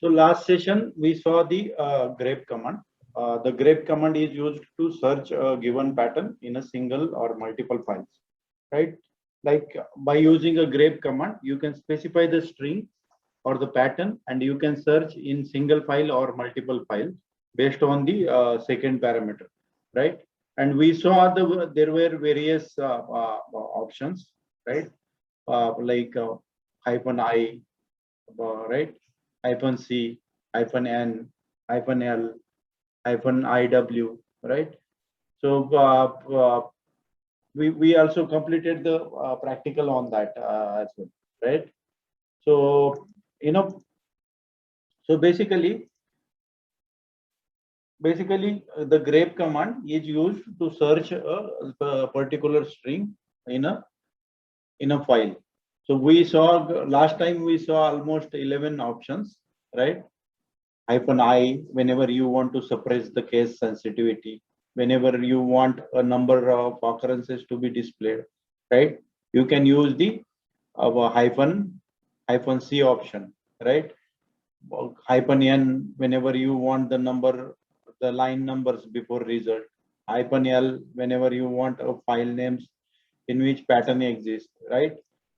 So last session we saw the grep command. The grep command is used to search a given pattern in a single or multiple files, right? Like by using a grep command, you can specify the string or the pattern, and you can search in single file or multiple files based on the second parameter, right? And we saw there were various options, right? Like hyphen I, right? Hyphen C, hyphen N, hyphen L, hyphen IW, right? So we also completed the practical on that as well, right? So you know, so the grep command is used to search a particular string in a file. So we saw last time we saw almost 11 options, right? Hyphen I whenever you want to suppress the case sensitivity, whenever you want a number of occurrences to be displayed, right? You can use the hyphen C option, right? Hyphen N whenever you want the line numbers before result. Hyphen L whenever you want a file names in which pattern exists, right?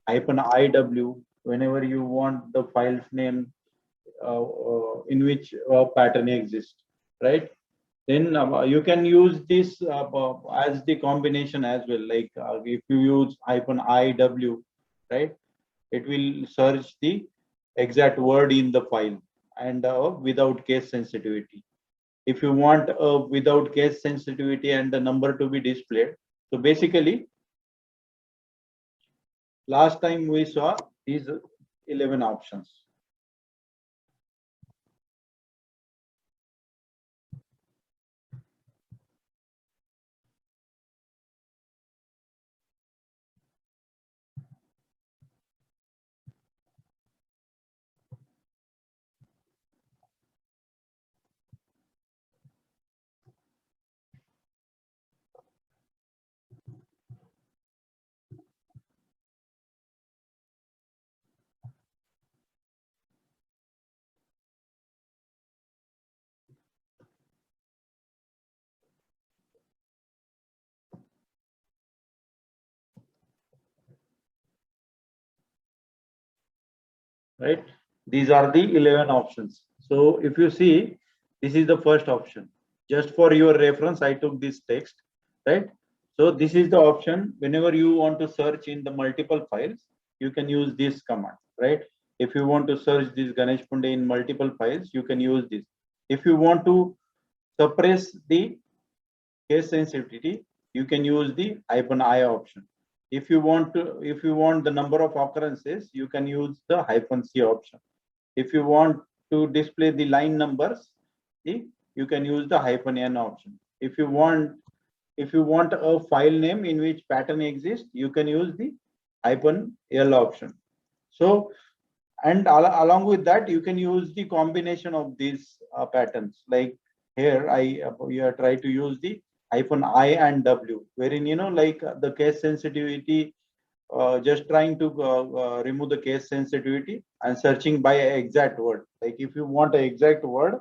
Hyphen IW whenever you want the file's name in which pattern exists, right? Then you can use this as the combination as well. Like if you use hyphen IW, right? It will search the exact word in the file and without case sensitivity. If you want without case sensitivity and the number to be displayed, so basically last time we saw these 11 options. Right? These are the 11 options. So if you see, this is the first option. Just for your reference, I took this text, right? So this is the option. Whenever you want to search in the multiple files, you can use this command, right? If you want to search this Ganesh Punde in multiple files, you can use this. If you want to suppress the case sensitivity, you can use the hyphen I option. If you want the number of occurrences, you can use the hyphen C option. If you want to display the line numbers, you can use the hyphen N option. If you want a file name in which pattern exists, you can use the hyphen L option. So, and along with that, you can use the combination of these patterns. Like here, you try to use the hyphen I and W, wherein like the case sensitivity, just trying to remove the case sensitivity and searching by an exact word. Like if you want an exact word,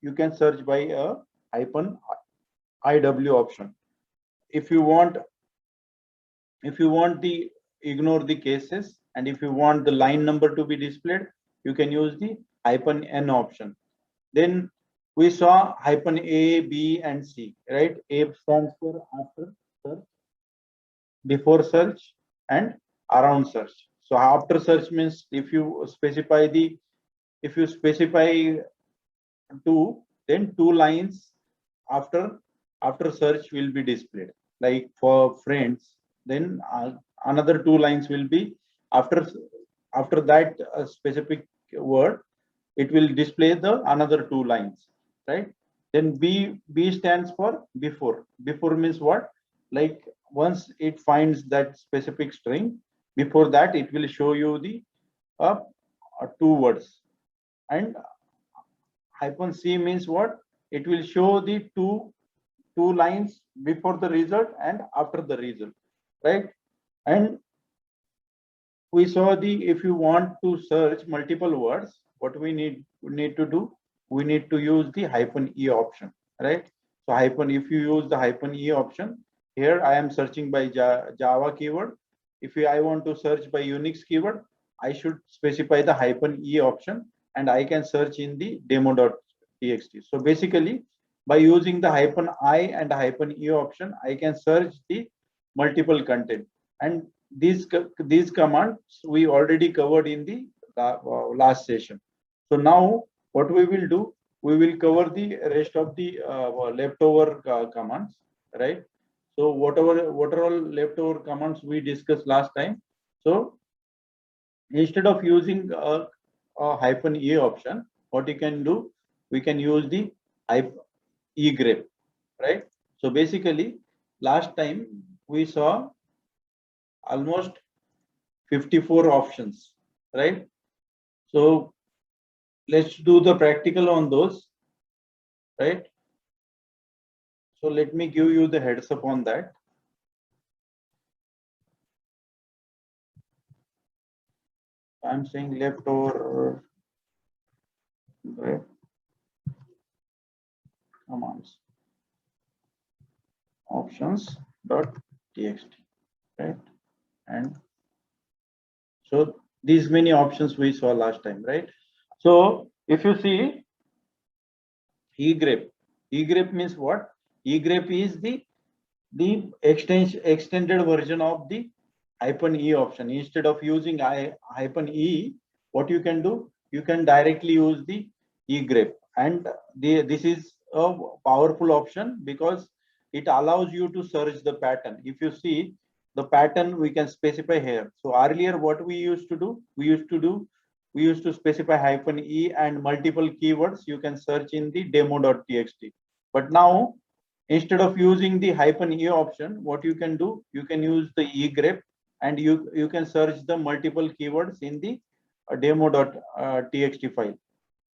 you can search by a hyphen IW option. If you want the ignore the cases, and if you want the line number to be displayed, you can use the hyphen N option. Then we saw hyphen A, B, and C, right? A stands for after search, before search, and around search. So after search means if you specify two, then two lines after search will be displayed. Like for friends, then another two lines will be after that specific word, it will display the another two lines, right? Then B stands for before. Before means what? Like once it finds that specific string, before that it will show you the uh, two words. And hyphen C means what? It will show the two lines before the result and after the result, right? And we saw the if you want to search multiple words, what we need to do, we need to use the -e option, right? So if you use the -e option, here I am searching by Java keyword. If I want to search by Unix keyword, I should specify the -e option, and I can search in the demo.txt. So basically, by using the -i and -e option, I can search the multiple content. And these commands we already covered in the last session. So now what we will do, we will cover the rest of the leftover commands, right? So what are all leftover commands we discussed last time. So instead of using a -e option, what you can do, we can use the -e-grep, right? So basically, last time we saw almost 54 options, right? So let's do the practical on those, right? So let me give you the heads up on that. I'm saying leftover commands options.txt, right? And so these many options we saw last time, right? So if you see e-grep means what? E-grep is the extended version of the -e option. Instead of using -e, what you can do, you can directly use the e-grep, and this is a powerful option because it allows you to search the pattern. If you see the pattern, we can specify here. So earlier, what we used to do, we used to specify -e and multiple keywords. You can search in the demo.txt. But now, instead of using the -e option, what you can do, you can use the e-grep, and you can search the multiple keywords in the demo.txt file.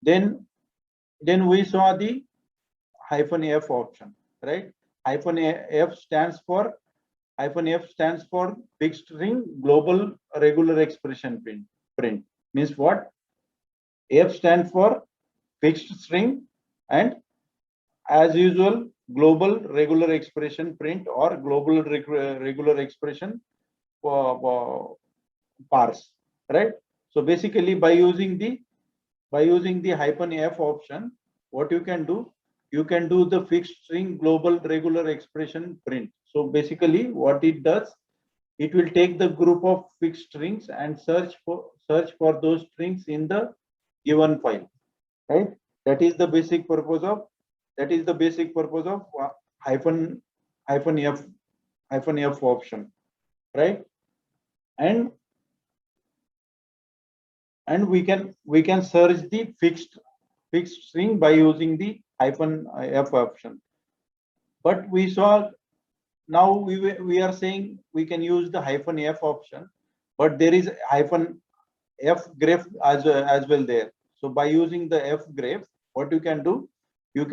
Then we saw the -f option, right? -f stands for fixed string global regular expression print. Means what? F stands for fixed string, and as usual, global regular expression print or global regular expression parse, right? So basically, by using the -f option, what you can do, you can do the fixed string global regular expression print. So basically, what it does, it will take the group of fixed strings and search for those strings in the given file, right? That is the basic purpose of hyphen f option, right? And we can search the fixed string by using the -f option. But we saw, now we are saying we can use the -f option, but there is -f-grep as well there. So by using the f-grep, what you can do, you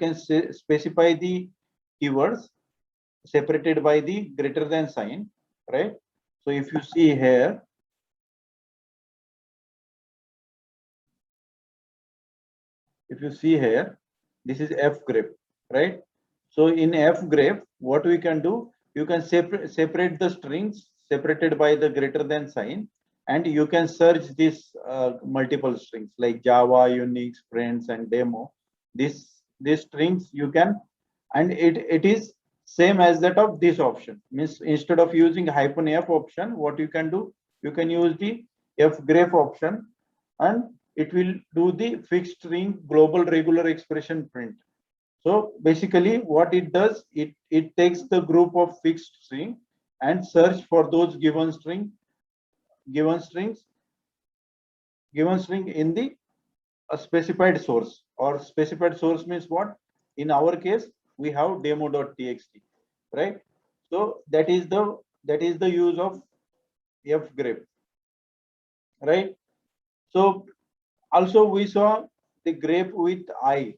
can specify the keywords separated by the greater than sign, right? So if you see here, this is f-grep, right? So in f-grep, what we can do, you can separate the strings separated by the greater than sign, and you can search these multiple strings like Java, Unix, friends, and demo. These strings you can, and it is same as that of this option. Means instead of using -f option, what you can do, you can use the f-grep option, and it will do the fixed string global regular expression print. So basically, what it does, it takes the group of fixed string and search for those given string in the specified source. Or specified source means what? In our case, we have demo.txt, right? So that is the use of f-grep, right? So also we saw the grep with I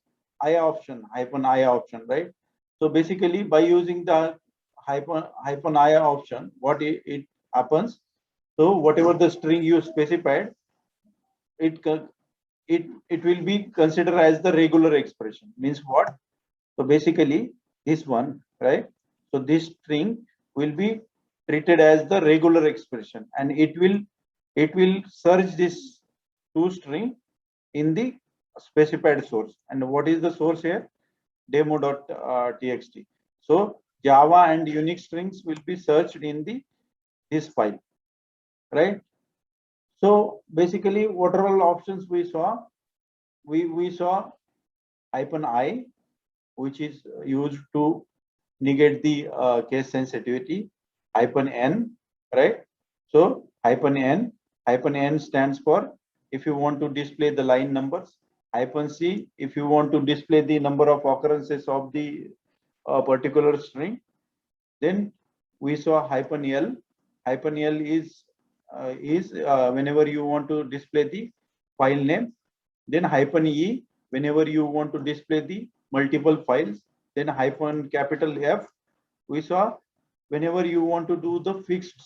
option, -i option, right? So basically, by using the -i option, what it happens, so whatever the string you specified, it will be considered as the regular expression. Means what? So basically this one, right? So this string will be treated as the regular expression, and it will search this two string in the specified source. And what is the source here? Demo.txt. So Java and Unix strings will be searched in the this file, right? So basically what are all options we saw? We saw -i, which is used to negate the case sensitivity. -n, right? So -n stands for if you want to display the line numbers. -c if you want to display the number of occurrences of the particular string. Then we saw -l. -l is whenever you want to display the file name. Then -e whenever you want to display the multiple files. Then capital F we saw whenever you want to do the fixed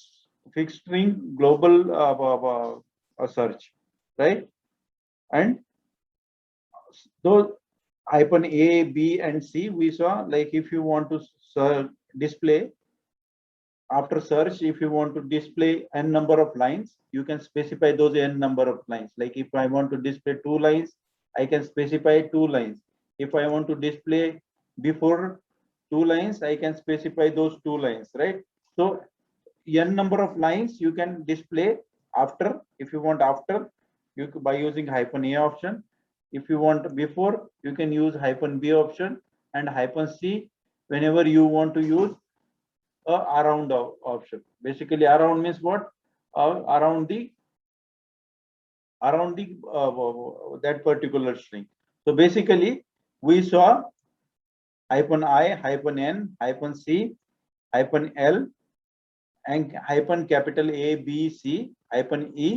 string global search, right? And those -a, b, and c we saw, like if you want to display after search, if you want to display n number of lines, you can specify those n number of lines. Like if I want to display 2 lines, I can specify 2 lines. If I want to display before 2 lines, I can specify those 2 lines, right? So n number of lines you can display after. If you want after, you by using -a option. If you want before, you can use -b option, and -c whenever you want to use around option. Basically around means what? Around the that particular string. So basically we saw -i, -n, -c, -l, and capital A, B, C, -e,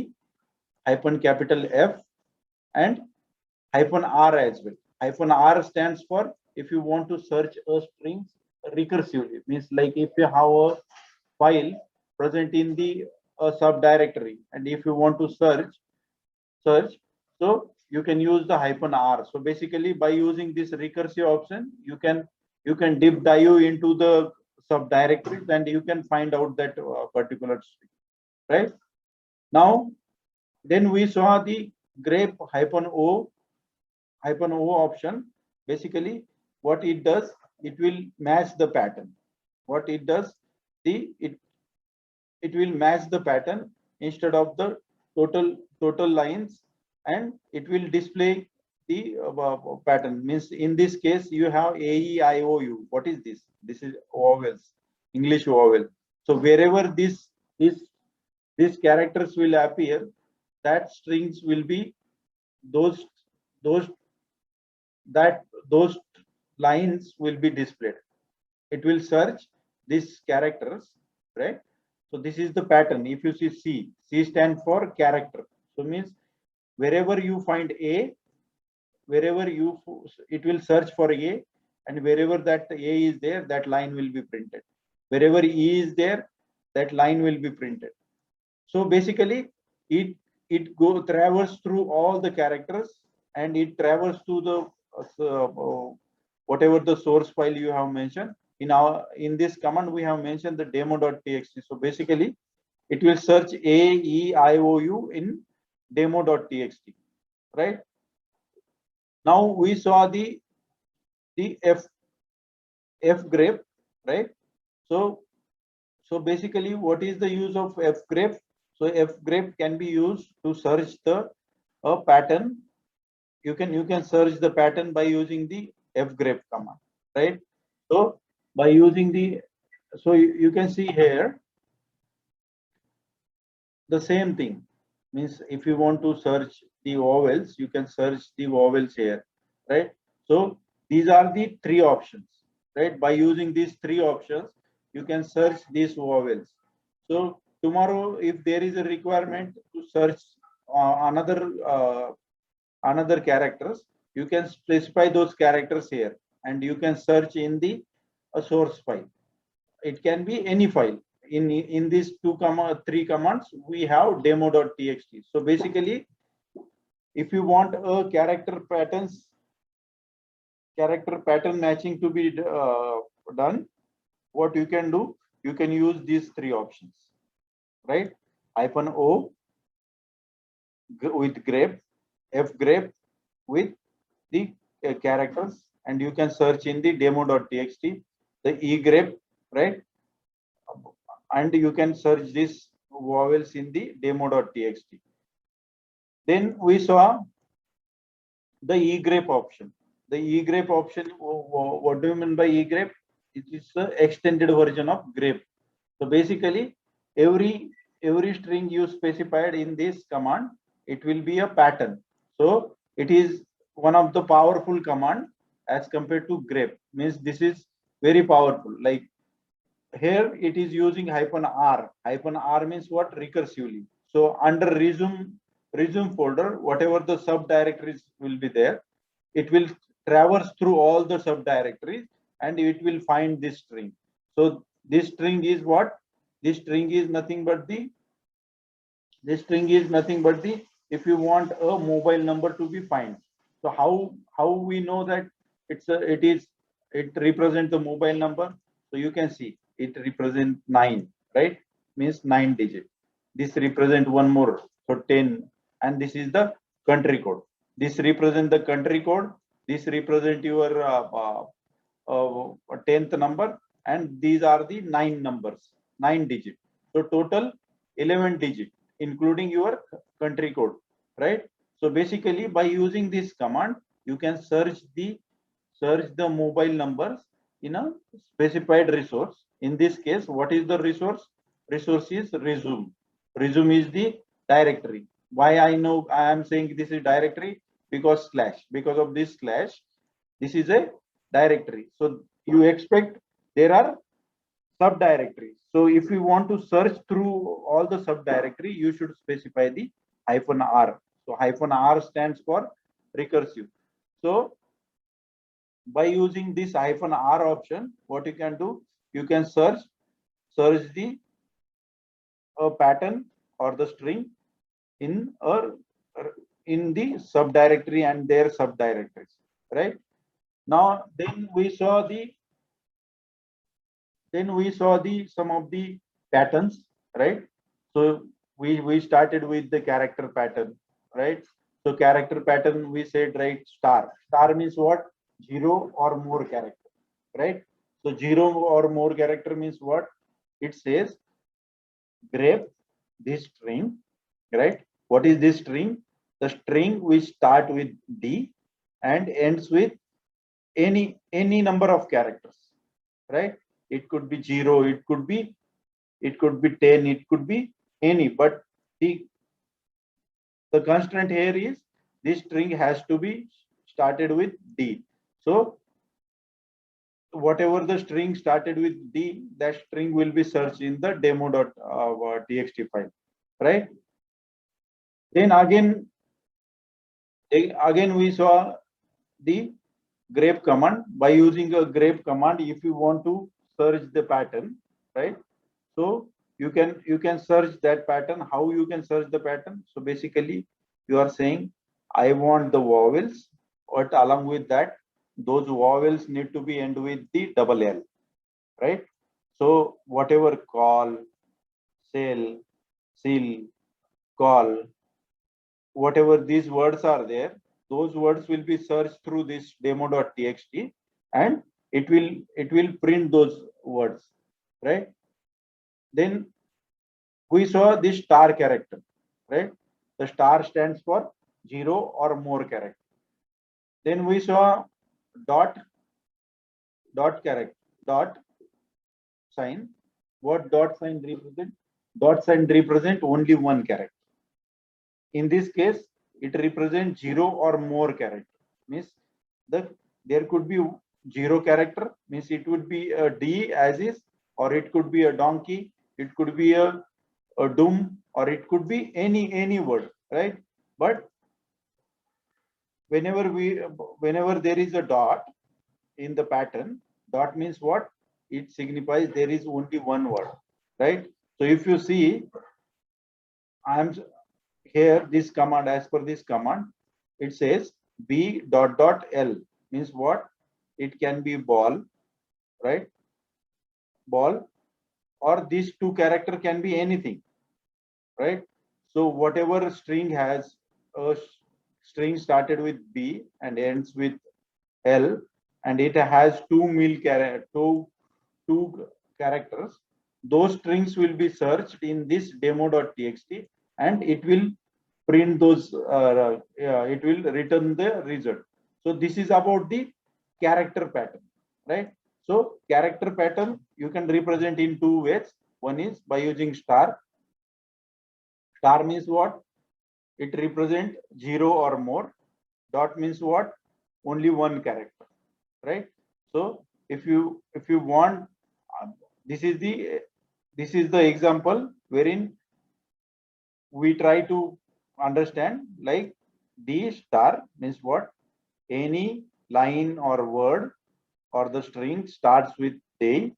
capital F, and -r as well. -r stands for if you want to search a string recursively. Means like if you have a file present in the subdirectory, and if you want to search, so you can use the -r. So basically by using this recursive option, you can dip dive into the subdirectories, and you can find out that particular string, right? Now then we saw the grep -o option. Basically what it does, it will match the pattern. What it does, it will match the pattern instead of the total lines, and it will display the pattern. Means in this case you have A, E, I, O, U. What is this? This is vowels, English vowel. So wherever these characters will appear, that strings will be those those lines will be displayed. It will search these characters, right? So this is the pattern. If you see C stands for character. So means wherever you find A, it will search for A, and wherever that A is there, that line will be printed. Wherever E is there, that line will be printed. So basically it travels through all the characters, and it travels to the whatever the source file you have mentioned. In this command we have mentioned the demo.txt. So basically it will search A, E, I, O, U in demo.txt, right? Now we saw the fgrep, right? So basically what is the use of fgrep? So fgrep can be used to search the pattern. You can search the pattern by using the fgrep command, right? So by using the, so you can see here the same thing. Means if you want to search the vowels, you can search the vowels here, right? So these are the 3 options, right? By using these 3 options, you can search these vowels. So tomorrow if there is a requirement to search another characters, you can specify those characters here, and you can search in the source file. It can be any file. In these 3 commands we have demo.txt. So basically if you want a character pattern matching to be done, what you can do, you can use these three options, right? -O with grep, fgrep with the characters, and you can search in the demo.txt, the egrep, right? And you can search these vowels in the demo.txt. Then we saw the egrep option. The egrep option, what do you mean by egrep? It is the extended version of grep. So basically, every string you specified in this command, it will be a pattern. So it is one of the powerful command as compared to grep. Means this is very powerful. Like here it is using -r. -r means what? Recursively. So under resume folder, whatever the subdirectories will be there, it will traverse through all the subdirectories and it will find this string. So this string is what? This string is nothing but the if you want a mobile number to be find. So how we know that it represents the mobile number? So you can see it represents 9, right? Means 9 digit. This represent one more, so 10, and this is the country code. This represent the country code. This represent your 10th number, and these are the 9 numbers, 9 digit. So total 11 digit, including your country code, right? So basically, by using this command, you can search the mobile numbers in a specified resource. In this case, what is the resource? Resource is resume. Resume is the directory. Why I know I am saying this is directory? Because of this slash, this is a directory. So you expect there are subdirectories. So if you want to search through all the subdirectory, you should specify the -r. So -r stands for recursive. So by using this -r option, what you can do, you can search the pattern or the string in the subdirectory and their subdirectories, right? Now then we saw some of the patterns, right? So we started with the character pattern, right? So character pattern, we said, right, star means what? 0 or more character, right? So 0 or more character means what? It says grep this string, right? What is this string? The string which start with D and ends with any number of characters, right? It could be 0, it could be 10, it could be any, but the constraint here is this string has to be started with D. So whatever the string started with D, that string will be searched in the demo.txt file, right? Then again we saw the grep command. By using a grep command, if you want to search the pattern, right? So you can search that pattern. How you can search the pattern? So basically you are saying I want the vowels, but along with that, those vowels need to be end with the double L, right? So whatever call, sell, seal, call, whatever these words are there, those words will be searched through this demo.txt and it will print those words, right? Then we saw this star character, right? The star stands for 0 or more character. Then we saw dot character, dot sign. What dot sign represent? Dot sign represent only one character. In this case, it represents 0 or more character. Means there could be 0 character, means it would be a D as is, or it could be a donkey, it could be a doom, or it could be any word, right? But whenever there is a dot in the pattern, dot means what? It signifies there is only one word, right? So if you see, I am here this command, as per this command, it says B dot dot L means what? It can be ball, right? Ball, or these two character can be anything, right? So whatever string has a string started with B and ends with L, and it has two characters, those strings will be searched in this demo.txt, and it will print those. It will return the result. So this is about the character pattern, right? So character pattern you can represent in two ways. One is by using star. Star means what? It represents 0 or more. Dot means what? Only one character, right? So if you want, uh, this is the example wherein we try to understand, like D star means what? Any line or word or the string starts with day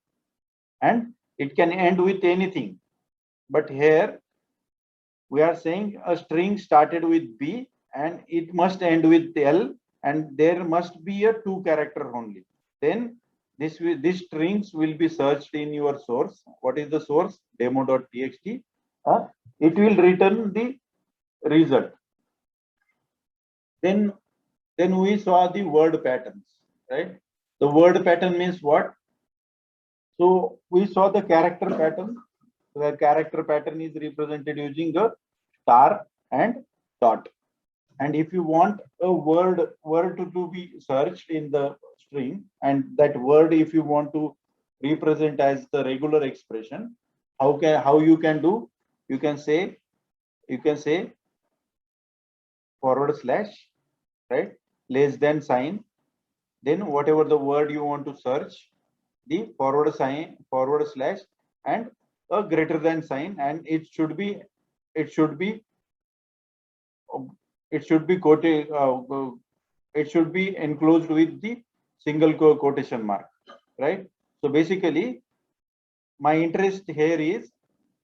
and it can end with anything. But here we are saying a string started with B and it must end with L, and there must be a two character only. Then these strings will be searched in your source. What is the source? Demo.txt. It will return the result. Then we saw the word patterns, right? The word pattern means what? So we saw the character pattern. The character pattern is represented using a star and dot. And if you want a word to be searched in the string, and that word if you want to represent as the regular expression, how you can do? You can say forward slash, right? Less than sign. Then whatever the word you want to search, the forward slash, and a greater than sign, and it should be it should be quoted it should be enclosed with the single quotation mark, right? So basically my interest here is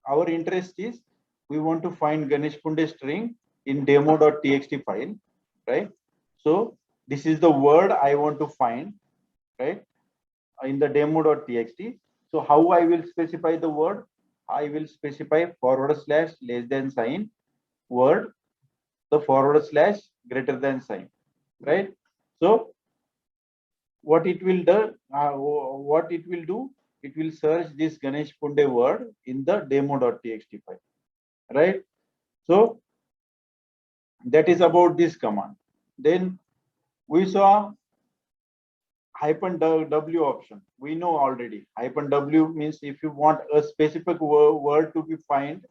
our interest is we want to find Ganesh Punde string in demo.txt file, right? So this is the word I want to find, right, in the demo.txt. So how I will specify the word? I will specify forward slash less than sign word, the forward slash greater than sign, right? So what it will do, it will search this Ganesh Punde word in the demo.txt file, right? So that is about this command. Then we saw hyphen w option. We know already hyphen w means if you want a specific word to be find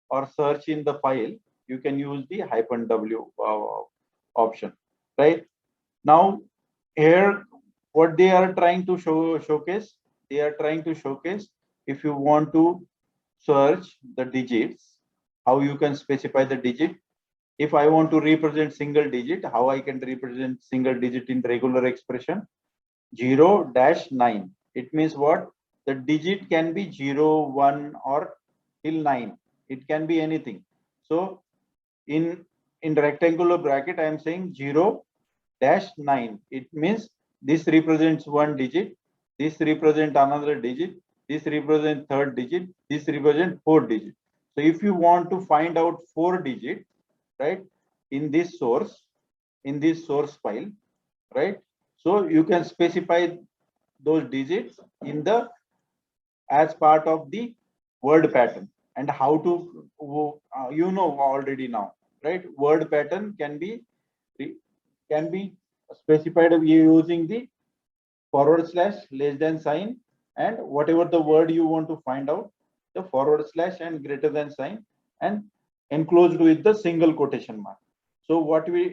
or search in the file, you can use the hyphen w option, right? Now here what they are trying to showcase, they are trying to showcase if you want to search the digits, how you can specify the digit. If I want to represent single digit, how I can represent single digit in regular expression? 0-9. It means what? The digit can be 0, 1 or till 9. It can be anything. So in rectangular bracket, I am saying 0-9. It means this represents one digit, this represents another digit, this represents third digit, this represents fourth digit. So if you want to find out 4 digits, right, in this source file, right? So you can specify those digits in the as part of the word pattern. And how to you know already now, right? Word pattern can be specified using the forward slash less than sign, and whatever the word you want to find out, the forward slash and greater than sign, and enclosed with the single quotation mark. So what will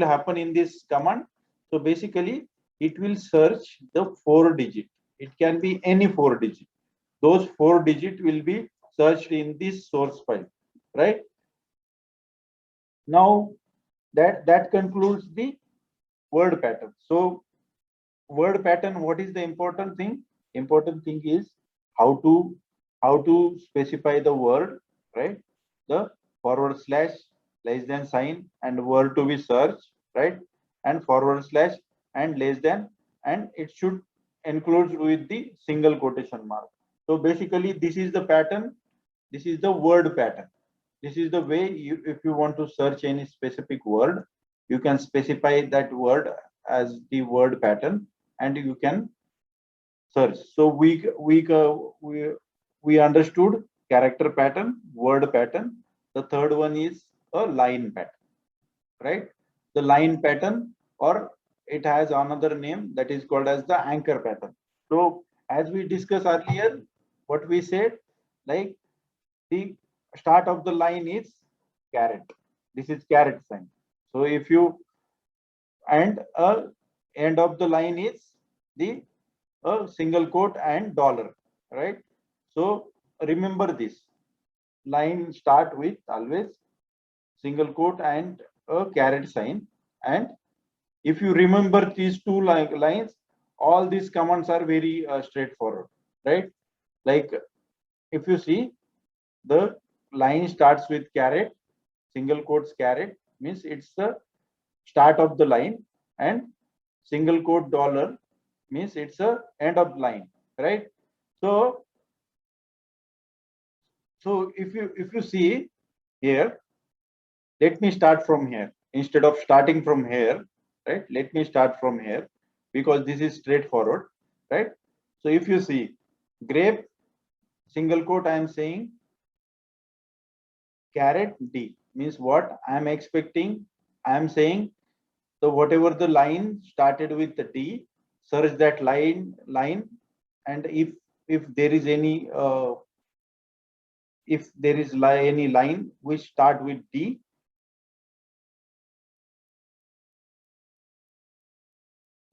happen in this command? So basically it will search the 4 digit. It can be any 4 digit. Those 4 digit will be searched in this source file, right? Now that concludes the word pattern. So word pattern, what is the important thing? Important thing is how to specify the word, right? The forward slash less than sign and word to be searched, right? And forward slash and less than, and it should include with the single quotation mark. So basically this is the pattern. This is the word pattern. This is the way you, if you want to search any specific word, you can specify that word as the word pattern and you can search. So we understood character pattern, word pattern. The third one is a line pattern, right? The line pattern, or it has another name that is called as the anchor pattern. So as we discussed earlier, what we said, like the start of the line is caret. This is caret sign. So if you, and end of the line is the a single quote and dollar, right? So remember this line start with always single quote and a caret sign. And if you remember these two lines, all these commands are very straightforward, right? Like if you see the line starts with caret, single quotes caret means it's the start of the line, and single quote dollar means it's a end of line, right? So if you see here, let me start from here instead of starting from here, right? Let me start from here because this is straightforward, right? So if you see grape, single quote, I am saying caret D means what I am expecting. I am saying, so whatever the line started with the D, search that line, and if there is any if there is any line which start with D,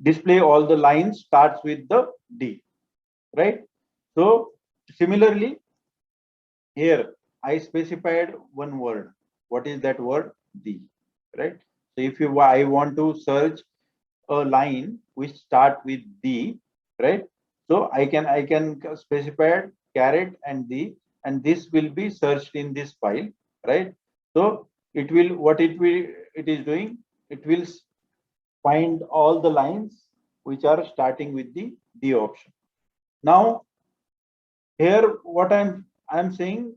display all the lines starts with the D, right? So similarly here I specified one word. What is that word? D, right? So if you I want to search a line which start with D, right? So I can specify caret and D, and this will be searched in this file, right? So it will, what it is doing, it will find all the lines which are starting with the D option. Now here what I'm saying,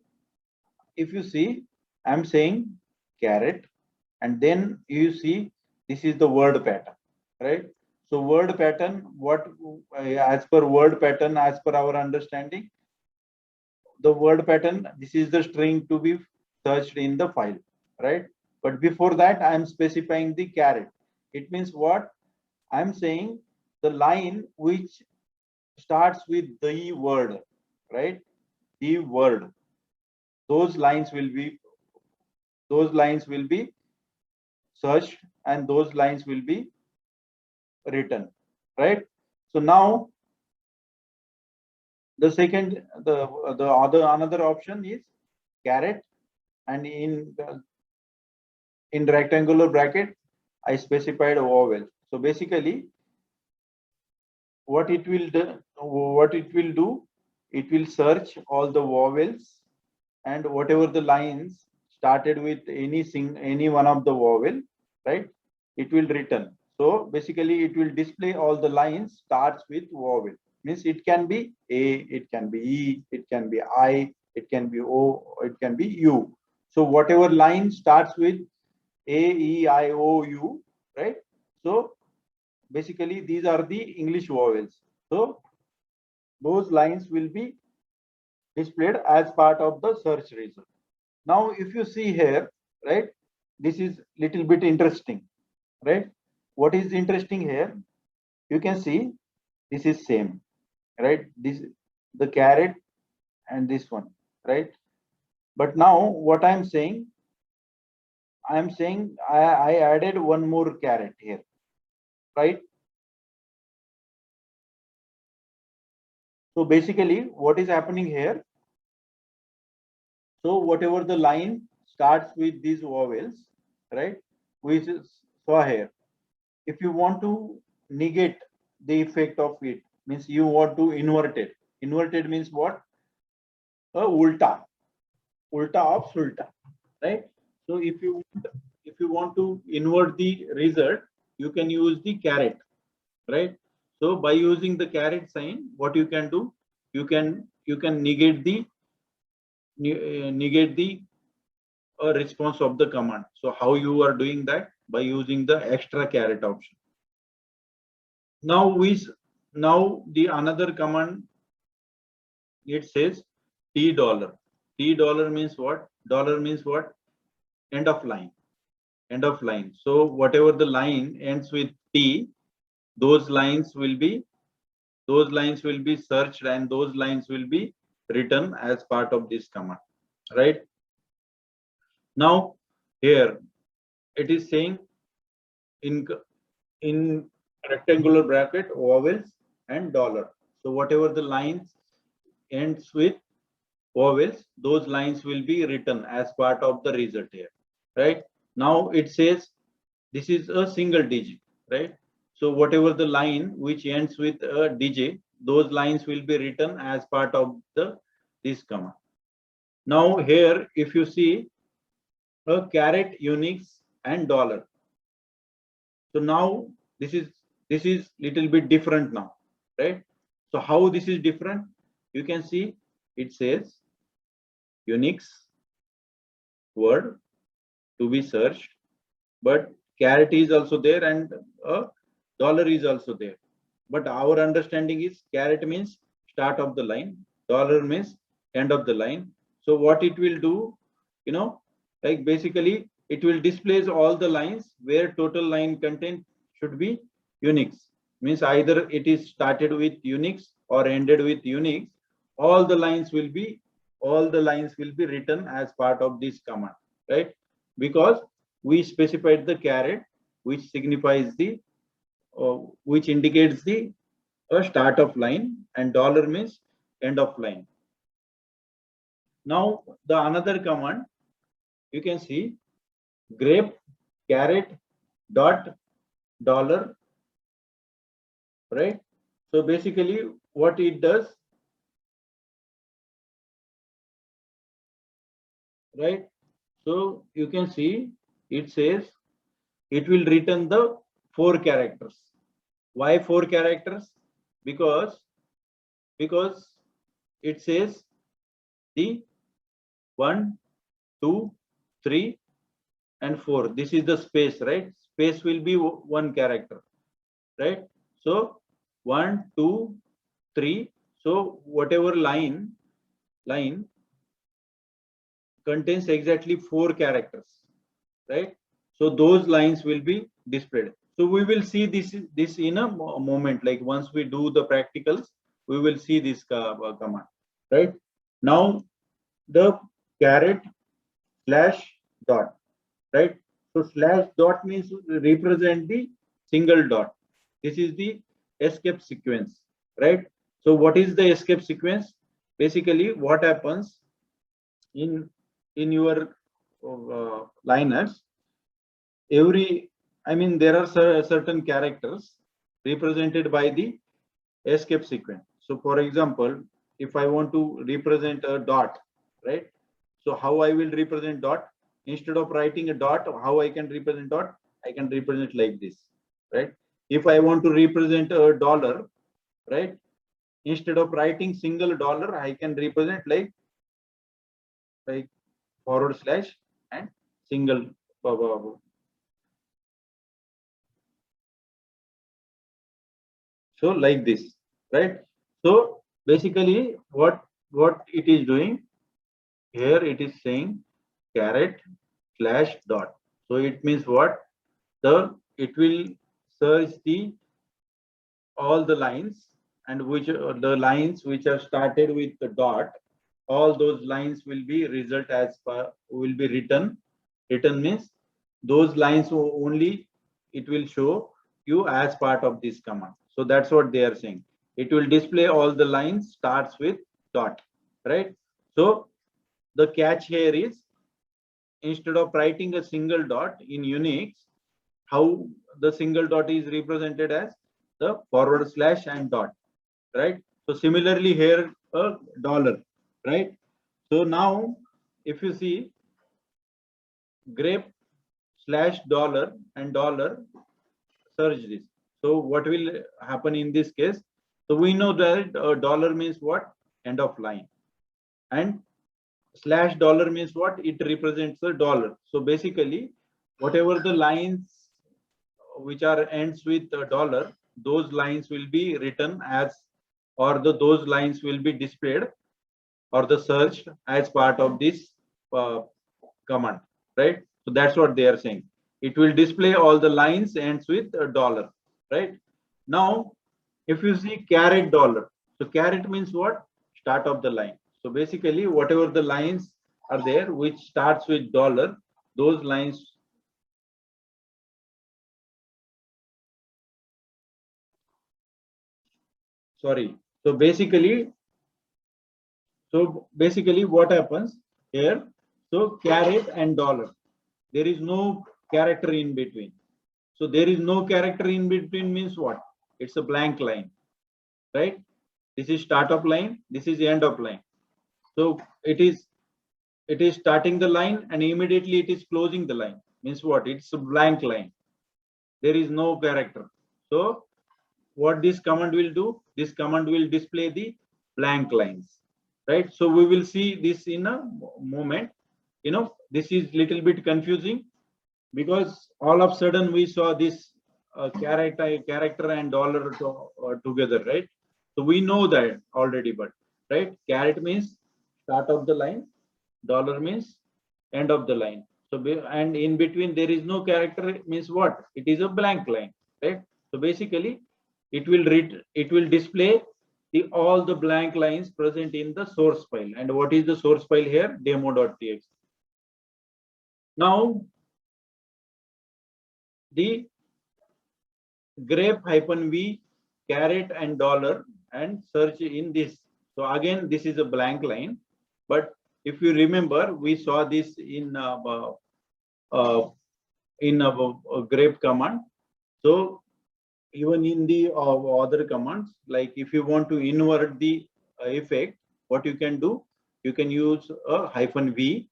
if you see, I'm saying caret, and then you see this is the word pattern, right? So word pattern, what as per word pattern, as per our understanding, the word pattern, this is the string to be searched in the file, right? But before that, I'm specifying the caret. It means what? I'm saying the line which starts with the word, right? The word. Those lines will be searched, and those lines will be written, right? So now the second, the other another option is caret, and in rectangular bracket I specified a vowel. So basically what it will do, it will search all the vowels, and whatever the lines started with any one of the vowel, right? It will return. So basically it will display all the lines starts with vowel. Means it can be A, it can be E, it can be I, it can be O, it can be U. So whatever line starts with A, E, I, O, U, right? So basically these are the English vowels. So those lines will be displayed as part of the search result. Now if you see here, right, this is little bit interesting, right? What is interesting here, you can see this is same, right? This, the caret and this one, right? But now what I'm saying, I added one more caret here, right? So basically what is happening here, so whatever the line starts with these vowels, right, which is saw here, if you want to negate the effect of it, means you want to invert it. Inverted means what? A ulta of sulta, right? So if you want to invert the result, you can use the caret, right? So by using the caret sign, what you can do, you can negate the response of the command. So how you are doing that? By using the extra caret option. Now the another command, it says T dollar. T dollar means what? Dollar means what? End of line. End of line. So whatever the line ends with T, those lines will be searched, and those lines will be written as part of this command, right? Now here it is saying in rectangular bracket vowels and dollar. So whatever the lines ends with vowels, those lines will be written as part of the result here, right? Now it says this is a single digit, right? So whatever the line which ends with a digit, those lines will be written as part of this command. Now here, if you see a caret, Unix, and dollar. So now this is little bit different now, right? So how this is different? You can see it says Unix word to be searched, but caret is also there and a dollar is also there. But our understanding is caret means start of the line, dollar means end of the line. So what it will do, like basically it will displays all the lines where total line content should be Unix. Means either it is started with Unix or ended with Unix. All the lines will be written as part of this command, right? Because we specified the caret, which signifies the which indicates the start of line, and dollar means end of line. Now the another command, you can see grep caret dot dollar, right? So basically what it does, right? So you can see it says it will return the 4 characters. Why 4 characters? Because it says the 1, 2, 3, and 4. This is the space, right? Space will be 1 character, right? So 1, 2, 3. So whatever line contains exactly 4 characters, right? So those lines will be displayed. So we will see this in a moment. Like once we do the practicals, we will see this command, right? Now the caret slash dot, right? So slash dot means represent the single dot. This is the escape sequence, right? So what is the escape sequence? Basically, what happens in your Linux? There are certain characters represented by the escape sequence. So, for example, if I want to represent a dot, right? So how I will represent dot? Instead of writing a dot, how I can represent dot? I can represent like this, right? If I want to represent a dollar, right? Instead of writing single dollar, I can represent like forward slash and single. So like this, right? So basically, what it is doing here, it is saying caret slash dot. So it means what? It will search the all the lines, and which the lines which are started with the dot, all those lines will be result as per will be written. Written means those lines only it will show you as part of this command. So that's what they are saying. It will display all the lines starts with dot, right? So the catch here is, instead of writing a single dot in Unix, how the single dot is represented as the forward slash and dot, right? So similarly here a dollar, right? So now if you see grep slash dollar and dollar search this. So what will happen in this case? So we know that dollar means what? End of line. And slash dollar means what? It represents the dollar. So basically, whatever the lines which are ends with a dollar, those lines will be written as, or those lines will be displayed or the searched as part of this command, right? So that's what they are saying. It will display all the lines ends with a dollar, right? Now, if you see caret dollar, so caret means what? Start of the line. So basically, whatever the lines are there which starts with dollar, those lines. Sorry. So basically, what happens here? So caret and dollar, there is no character in between. So there is no character in between means what? It's a blank line, right? This is start of line. This is end of line. So it is starting the line and immediately it is closing the line. Means what? It's a blank line. There is no character. So what this command will do? This command will display the blank lines, right? So we will see this in a moment. This is little bit confusing because all of a sudden we saw this character and dollar together, right? So we know that already, but right, caret means start of the line, dollar means end of the line. So and in between there is no character means what? It is a blank line, right? So basically it will display all the blank lines present in the source file. And what is the source file here? Demo.txt. Now the grep-v caret and dollar and search in this. So again, this is a blank line, but if you remember, we saw this in our grep command. So even in the other commands, like if you want to invert the effect, what you can do, you can use a -v,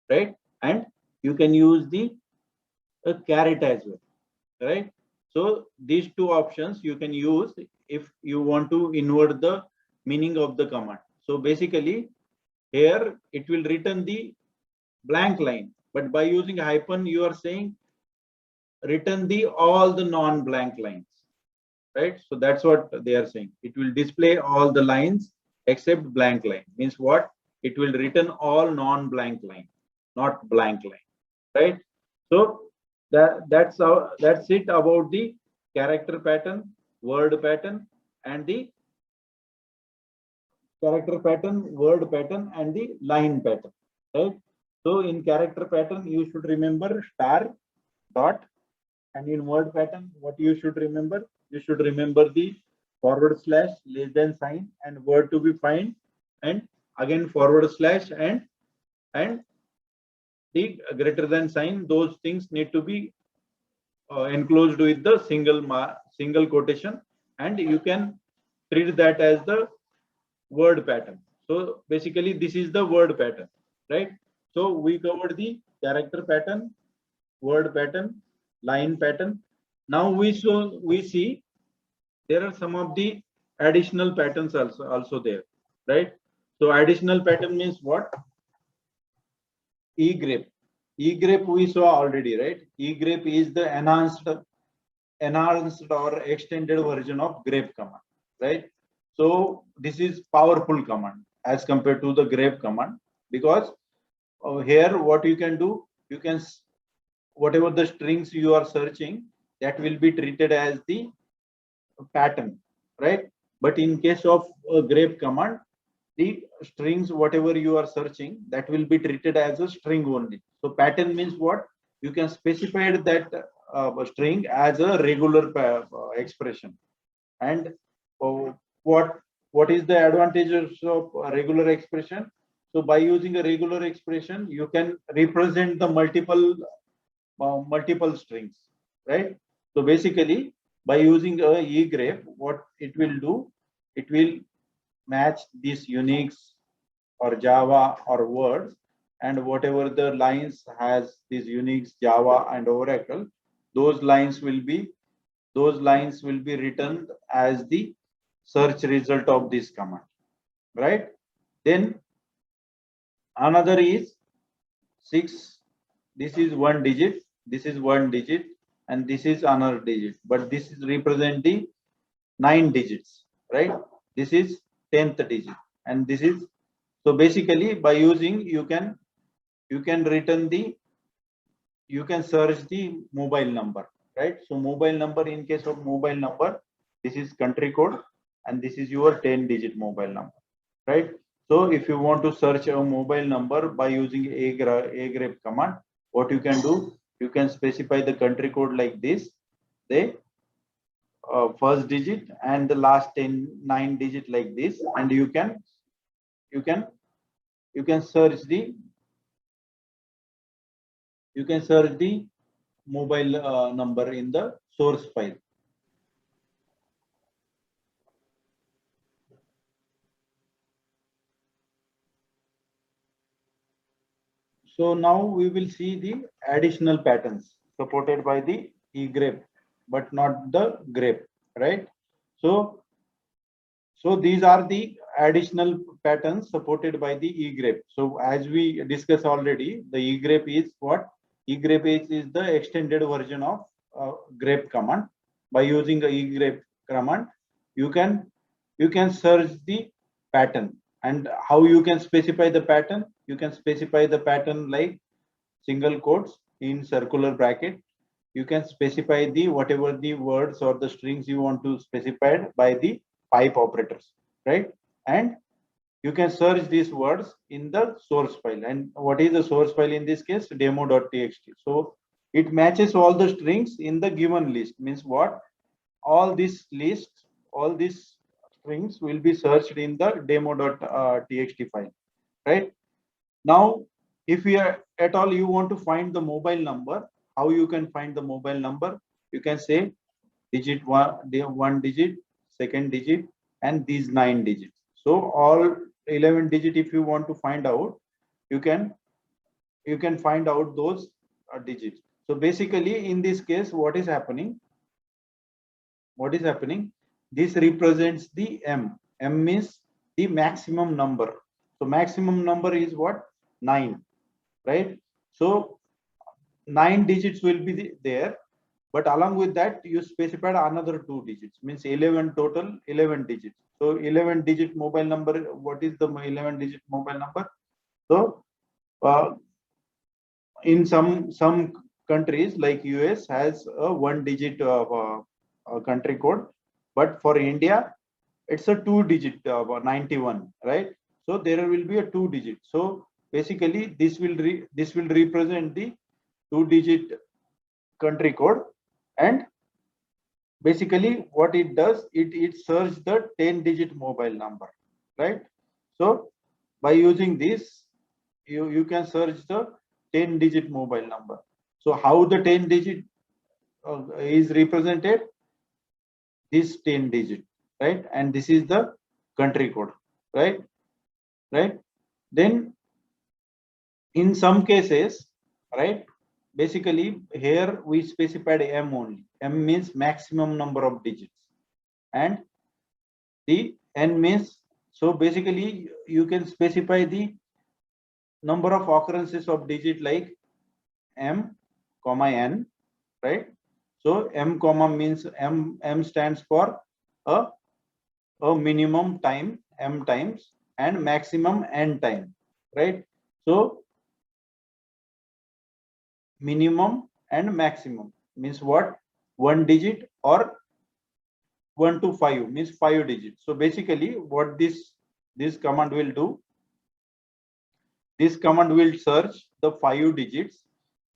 right? And you can use the caret as well, right? So these two options you can use if you want to invert the meaning of the command. So basically here it will return the blank line, but by using hyphen you are saying return the all the non-blank lines, right? So that's what they are saying. It will display all the lines except blank line. Means what? It will return all non-blank line, not blank line, right? So that's it about the character pattern, word pattern, and the character pattern, word pattern, and the line pattern, right? So in character pattern, you should remember star, dot, and in word pattern, what you should remember? You should remember the forward slash, less than sign, and word to be find, and again forward slash and the greater than sign. Those things need to be enclosed with the single quotation, and you can treat that as the word pattern. So basically this is the word pattern, right? So we covered the character pattern, word pattern, line pattern. Now we see there are some of the additional patterns also there, right? So additional pattern means what? egrep. Egrep we saw already, right? Egrep is the enhanced or extended version of grep command, right? So this is powerful command as compared to the grep command, because here what you can do, you can whatever the strings you are searching, that will be treated as the pattern, right? But in case of a grep command, the strings whatever you are searching, that will be treated as a string only. So pattern means what? You can specify that string as a regular expression. And uh, what is the advantages of a regular expression? So by using a regular expression, you can represent the multiple strings, right? So basically by using a egrep, what it will do, it will match these Unix or Java or words, and whatever the lines has this Unix, Java, and Oracle, those lines will be written as the search result of this command, right? Then another is 6. This is one digit, this is one digit, and this is another digit, but this is represent the 9 digits, right? This is 10th digit, and this is, so basically by using you can return the, you can search the mobile number, right? So mobile number, in case of mobile number, this is country code, and this is your 10-digit mobile number, right? So if you want to search a mobile number by using grep command, what you can do, you can specify the country code like this, the first digit and the last 9 digit like this, and you can search the mobile number in the source file. So now we will see the additional patterns supported by the egrep, but not the grep, right? So these are the additional patterns supported by the egrep. So as we discussed already, the egrep is what? Egrep is the extended version of grep command. By using the egrep command, you can search the pattern. And how you can specify the pattern? You can specify the pattern like single quotes in circular bracket. You can specify the whatever the words or the strings you want to specify by the pipe operators, right? And you can search these words in the source file. And what is the source file in this case? Demo.txt. So it matches all the strings in the given list. Means what? All this list, all these strings will be searched in the demo.txt file, right? Now, if you are at all you want to find the mobile number, how you can find the mobile number? You can say digit one digit, second digit, and these 9 digits. So all 11 digit, if you want to find out, you can find out those digits. So basically, in this case, what is happening? What is happening? This represents the M. M means the maximum number. So maximum number is what? 9, right? So 9 digits will be there, but along with that you specified another 2 digits, means 11, total 11 digits. So 11 digit mobile number, what is the 11 digit mobile number? So in some countries like US has a 1 digit country code, but for India it's a 2 digit 91, right? So there will be a 2 digit. So basically this will represent the 2 digit country code, and basically what it does, it search the 10 digit mobile number, right? So by using this, you can search the 10 digit mobile number. So how the 10 digit is represented? This 10 digit, right? And this is the country code, right? Then in some cases, right, basically here we specified M only. M means maximum number of digits, and the N means, so basically you can specify the number of occurrences of digit like M comma N, right? So M comma means M stands for a minimum time M times and maximum N time, right? So minimum and maximum means what? 1 digit, or 1 to 5 means 5 digits. So basically what this command will do, this command will search the 5 digits,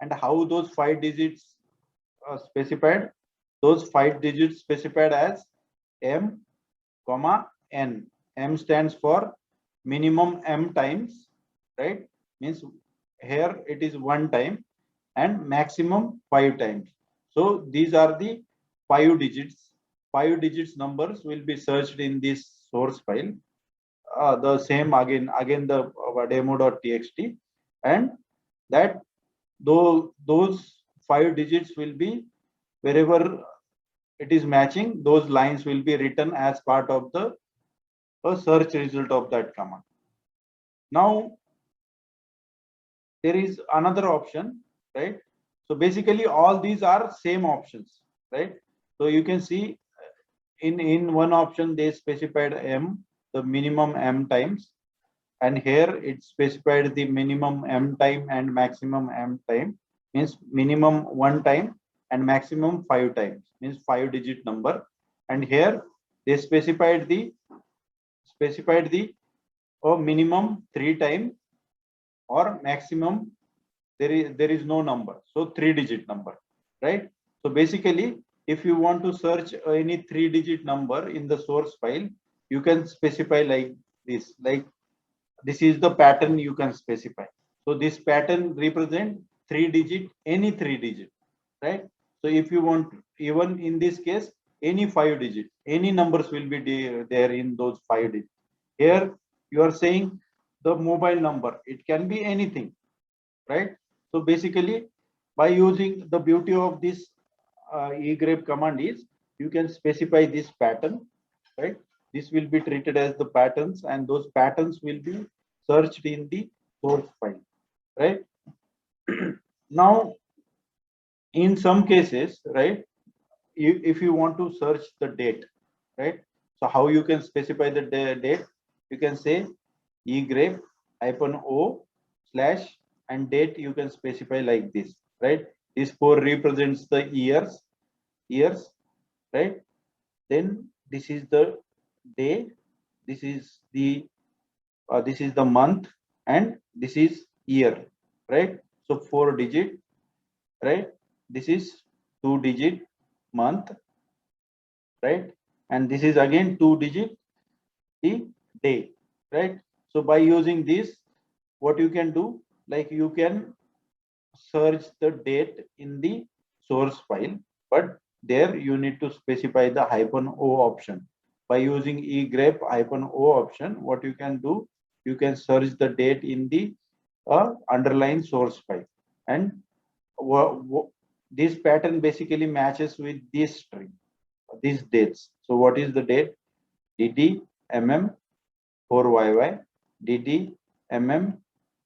and how those 5 digits specified? Those 5 digits specified as M comma N. M stands for minimum M times, right? Means here it is 1 time, and maximum 5 times. So these are the 5 digits. 5 digits numbers will be searched in this source file. The same again the demo.txt, and that those 5 digits will be wherever it is matching, those lines will be written as part of the search result of that command. Now there is another option, right? So basically all these are same options, right? So you can see in one option they specified m, the minimum m times, and here it specified the minimum m time and maximum m time, means minimum 1 time and maximum 5 times, means 5 digit number. And here they specified the minimum 3 times or maximum there is no number, so 3 digit number, right? So basically if you want to search any 3 digit number in the source file, you can specify like this, like this is the pattern you can specify. So this pattern represent 3 digit, any 3 digit, right? So if you want, even in this case, any 5 digit, any numbers will be there in those 5 digits. Here you are saying the mobile number, it can be anything, right? So basically by using, the beauty of this egrep command is you can specify this pattern, right? This will be treated as the patterns, and those patterns will be searched in the source file, right? Now in some cases, right, if you want to search the date, right? So how you can specify the date? You can say egrep -o slash and date, you can specify like this, right? This 4 represents the years, right? Then this is the day, this is the month, and this is year, right? So 4 digit, right? This is 2 digit month, right? And this is again 2 digit the day, right? So by using this, what you can do, like you can search the date in the source file, but there you need to specify the -o option. By using egrep -o option, what you can do, you can search the date in the underlying source file, and this pattern basically matches with this string, these dates. So what is the date? dd mm 4yy, dd mm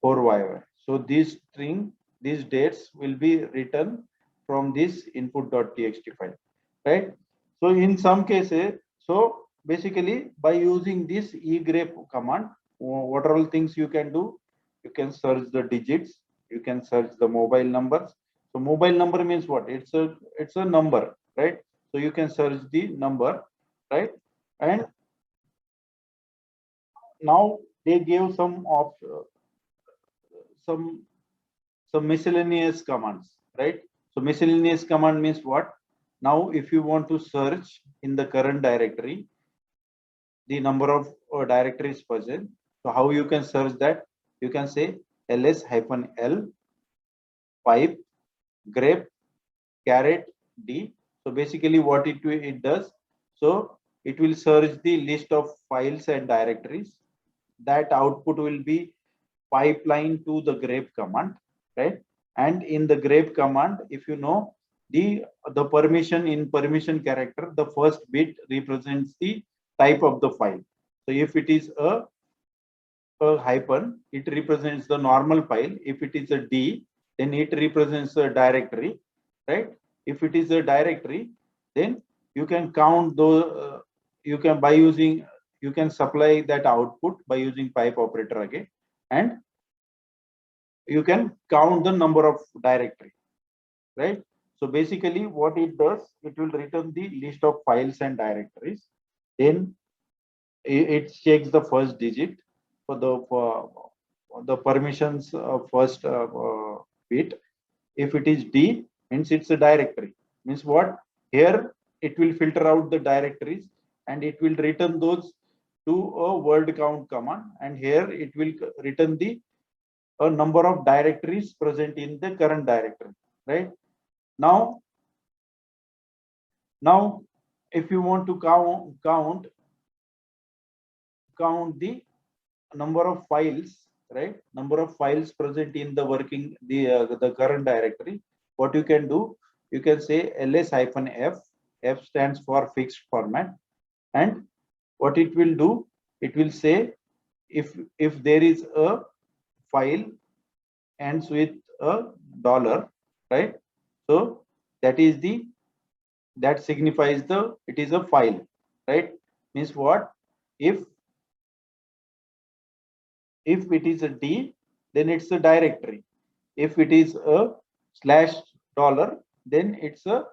4yy. So this string, these dates will be written from this input.txt file, right? So in some cases, so basically by using this egrep command, what are all things you can do? You can search the digits, you can search the mobile numbers. So mobile number means what? It's a number, right? So you can search the number, right? And now they gave some some miscellaneous commands, right? So miscellaneous command means what? Now if you want to search in the current directory the number of directories present, so how you can search that? You can say ls-l pipe grep caret d. So basically what it does, so it will search the list of files and directories. That output will be pipeline to the grep command, right? And in the grep command, if you know the permission, in permission character, the first bit represents the type of the file. So if it is a hyphen, it represents the normal file. If it is a D, then it represents a directory, right? If it is a directory, then you can count those. You can you can supply that output by using pipe operator again, and you can count the number of directory, right? So basically, what it does, it will return the list of files and directories. Then it checks the first digit for the permissions first bit. If it is D, means it's a directory. Means what? Here it will filter out the directories and it will return those to a word count command, and here it will return the a number of directories present in the current directory, right? Now if you want to count the number of files, right? Number of files present in the the current directory. What you can do, you can say ls-f. F stands for fixed format, and what it will do, it will say if there is a file ends with a dollar, right? So that is the that signifies the it is a file, right? Means what? If it is a D, then it's a directory. If it is a slash dollar, then it's a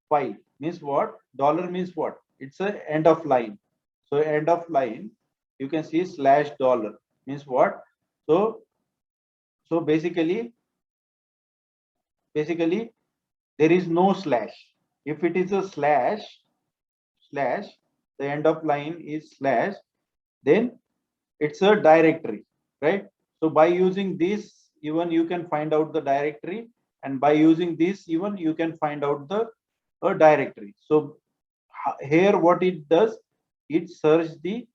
file. Means what? Dollar means what? It's a end of line. So end of line, you can see slash dollar means what? So basically there is no slash. If it is a slash, the end of line is slash, then it's a directory, right? So by using this, even you can find out the directory, and by using this, even you can find out the a directory. So here what it does, it search the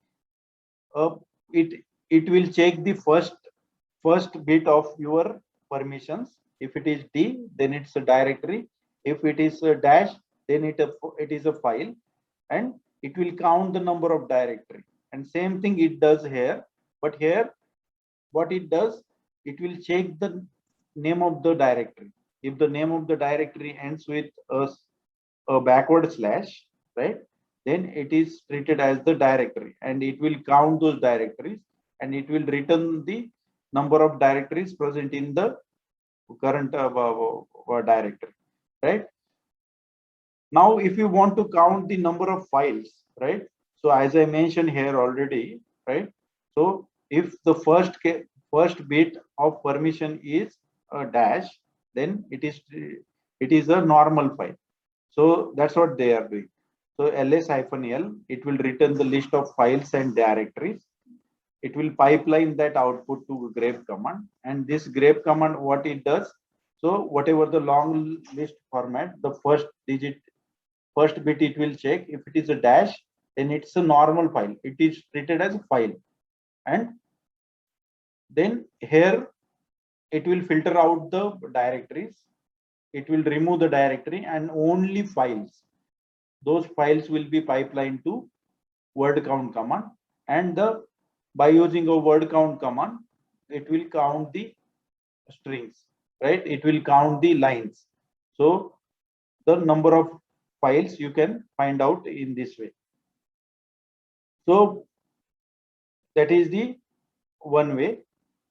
uh, it it will check the first bit of your permissions. If it is D, then it's a directory. If it is a dash, then it is a file, and it will count the number of directory. And same thing it does here, but here what it does, it will check the name of the directory. If the name of the directory ends with a backward slash, right, then it is treated as the directory, and it will count those directories, and it will return the number of directories present in the current directory, right? Now if you want to count the number of files, right, so as I mentioned here already, right, so if the first bit of permission is a dash, then it is a normal file. So that's what they are doing. So ls-l, it will return the list of files and directories. It will pipeline that output to grep command, and this grep command, what it does, so whatever the long list format, the first bit it will check. If it is a dash, then it's a normal file. It is treated as a file, and then here it will filter out the directories. It will remove the directory and only files. Those files will be pipelined to word count command, and by using a word count command, it will count the strings, right? It will count the lines. So the number of files you can find out in this way. So that is the one way.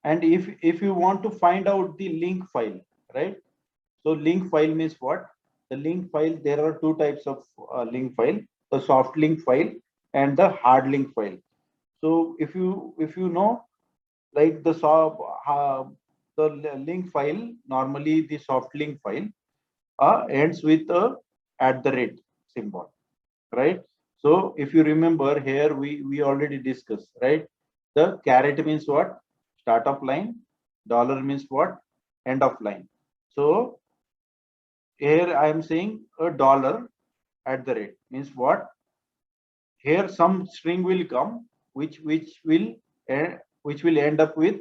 And if you want to find out the link file, right? So link file means what? The link file, there are two types of link file: the soft link file and the hard link file. So if you know, like the link file, normally the soft link file ends with a @ symbol, right? So if you remember here, we already discussed, right? The caret means what? Start of line. Dollar means what? End of line. So here I am saying a dollar @ means what? Here some string will come, which will end up with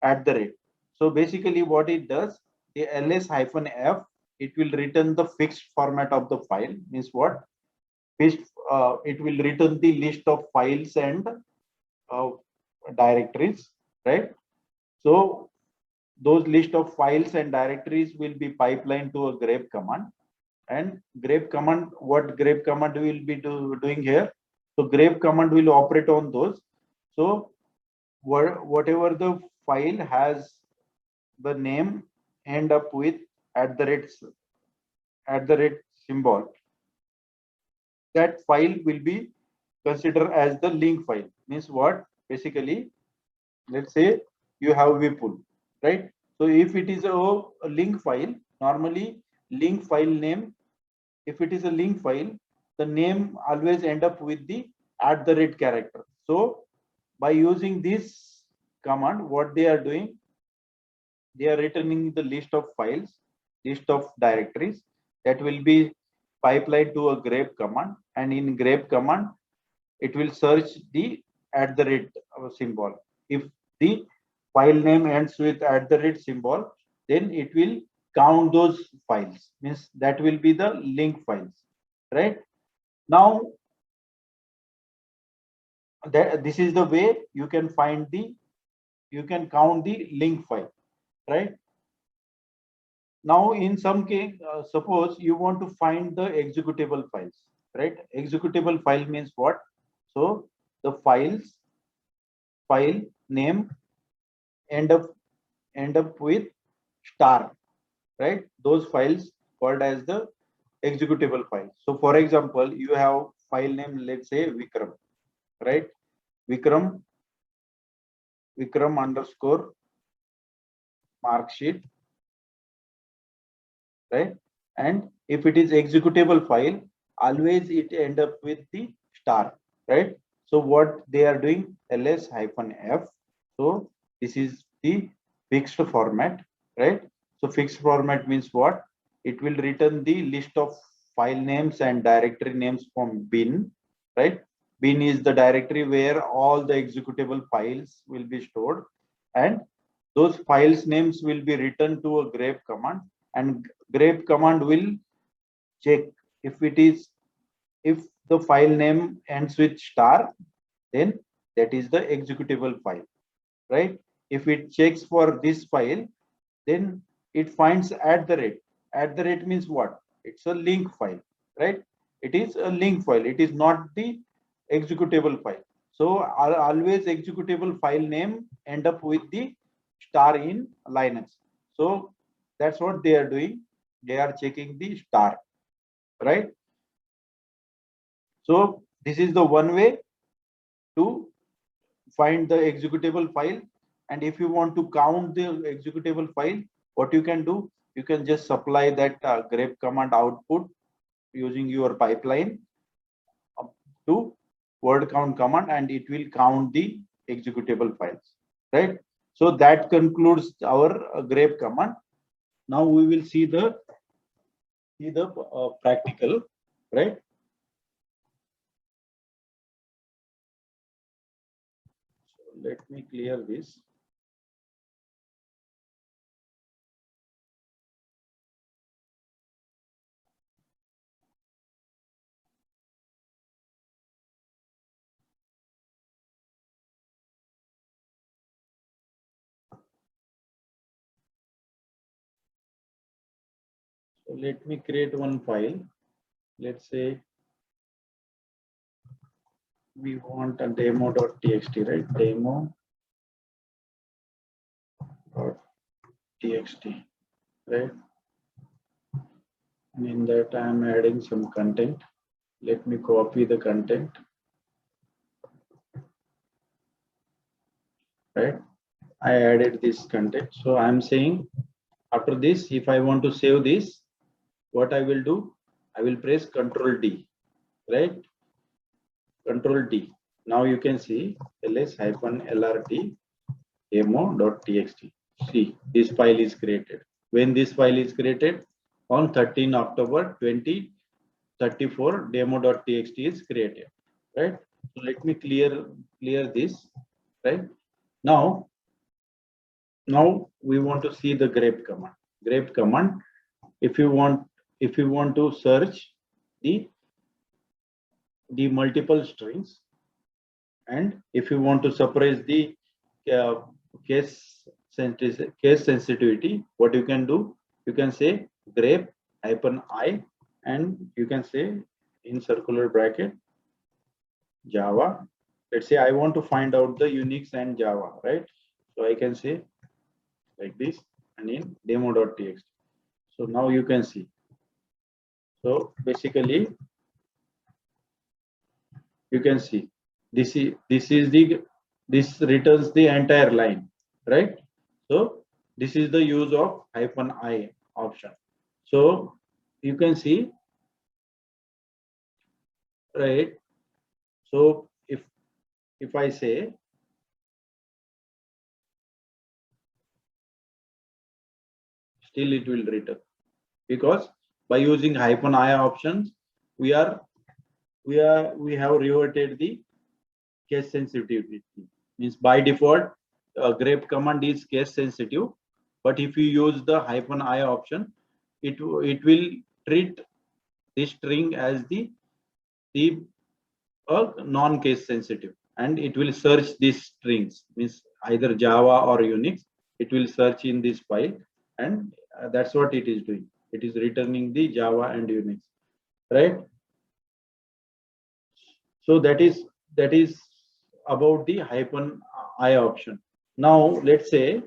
@. So basically what it does, the ls-f, it will return the fixed format of the file. Means what? It will return the list of files and uh, directories, right? So those list of files and directories will be pipelined to a grep command. And grep command, what grep command will be doing here? So grep command will operate on those. So whatever the file has the name end up with @ symbol, that file will be considered as the link file. Means what? Basically, let's say you have Vipul, right? So if it is a link file, normally link file name, if it is a link file, the name always end up with the @ character. So by using this command, what they are doing, they are returning the list of files, list of directories that will be pipelined to a grep command, and in grep command, it will search the symbol. If the file name ends with symbol, then it will count those files. Means that will be the link files, right? Now, this is the way you can count the link file, right? Now, in some case, suppose you want to find the executable files, right? Executable file means what? So the file name end up with star, right? Those files called as the executable file. So for example, you have file name, let's say Vikram, right? Vikram underscore marksheet, right? And if it is executable file, always it end up with the star, right? So what they are doing, ls-f. So this is the fixed format, right? So fixed format means what? It will return the list of file names and directory names from bin, right? Bin is the directory where all the executable files will be stored, and those files names will be written to a grep command, and grep command will check if the file name ends with star, then that is the executable file, right? If it checks for this file, then it finds at the rate means what? It's a link file, right? It is a link file, it is not the executable file. So always executable file name end up with the star in Linux. So that's what they are doing, they are checking the star, right? So this is the one way to find the executable file. And if you want to count the executable file, what you can do, you can just supply that grep command output using your pipeline to word count command, and it will count the executable files, right? So that concludes our grep command. Now we will see the practical, right? So let me clear this. So let me create one file. Let's say we want a demo.txt, right? Demo.txt, right? And in that I am adding some content. Let me copy the content, right? I added this content. So I'm saying after this, if I want to save this, what I will do, I will press Control D, right? Control D. Now you can see ls-lrt demo.txt. See, this file is created. When this file is created on 13 October 2034, demo.txt is created, right? So let me clear this, right? Now we want to see the grep command. Grep command, if you want to search the multiple strings, and if you want to suppress the uh, case sensitivity, what you can do, you can say grep -i, and you can say in circular bracket Java. Let's say I want to find out the Unix and Java, right? So I can say like this, and in demo.txt. So now you can see. So basically, you can see this returns the entire line, right? So this is the use of -i option. So you can see, right? So if I say, still it will return, because by using -i options, we have reverted the case sensitivity. Means by default, grep command is case sensitive, but if you use the -i option, it will treat this string as the non-case sensitive, and it will search these strings, means either Java or Unix. It will search in this file, and that's what it is doing. It is returning the Java and Unix, right? So that is about the -i option. Now let's say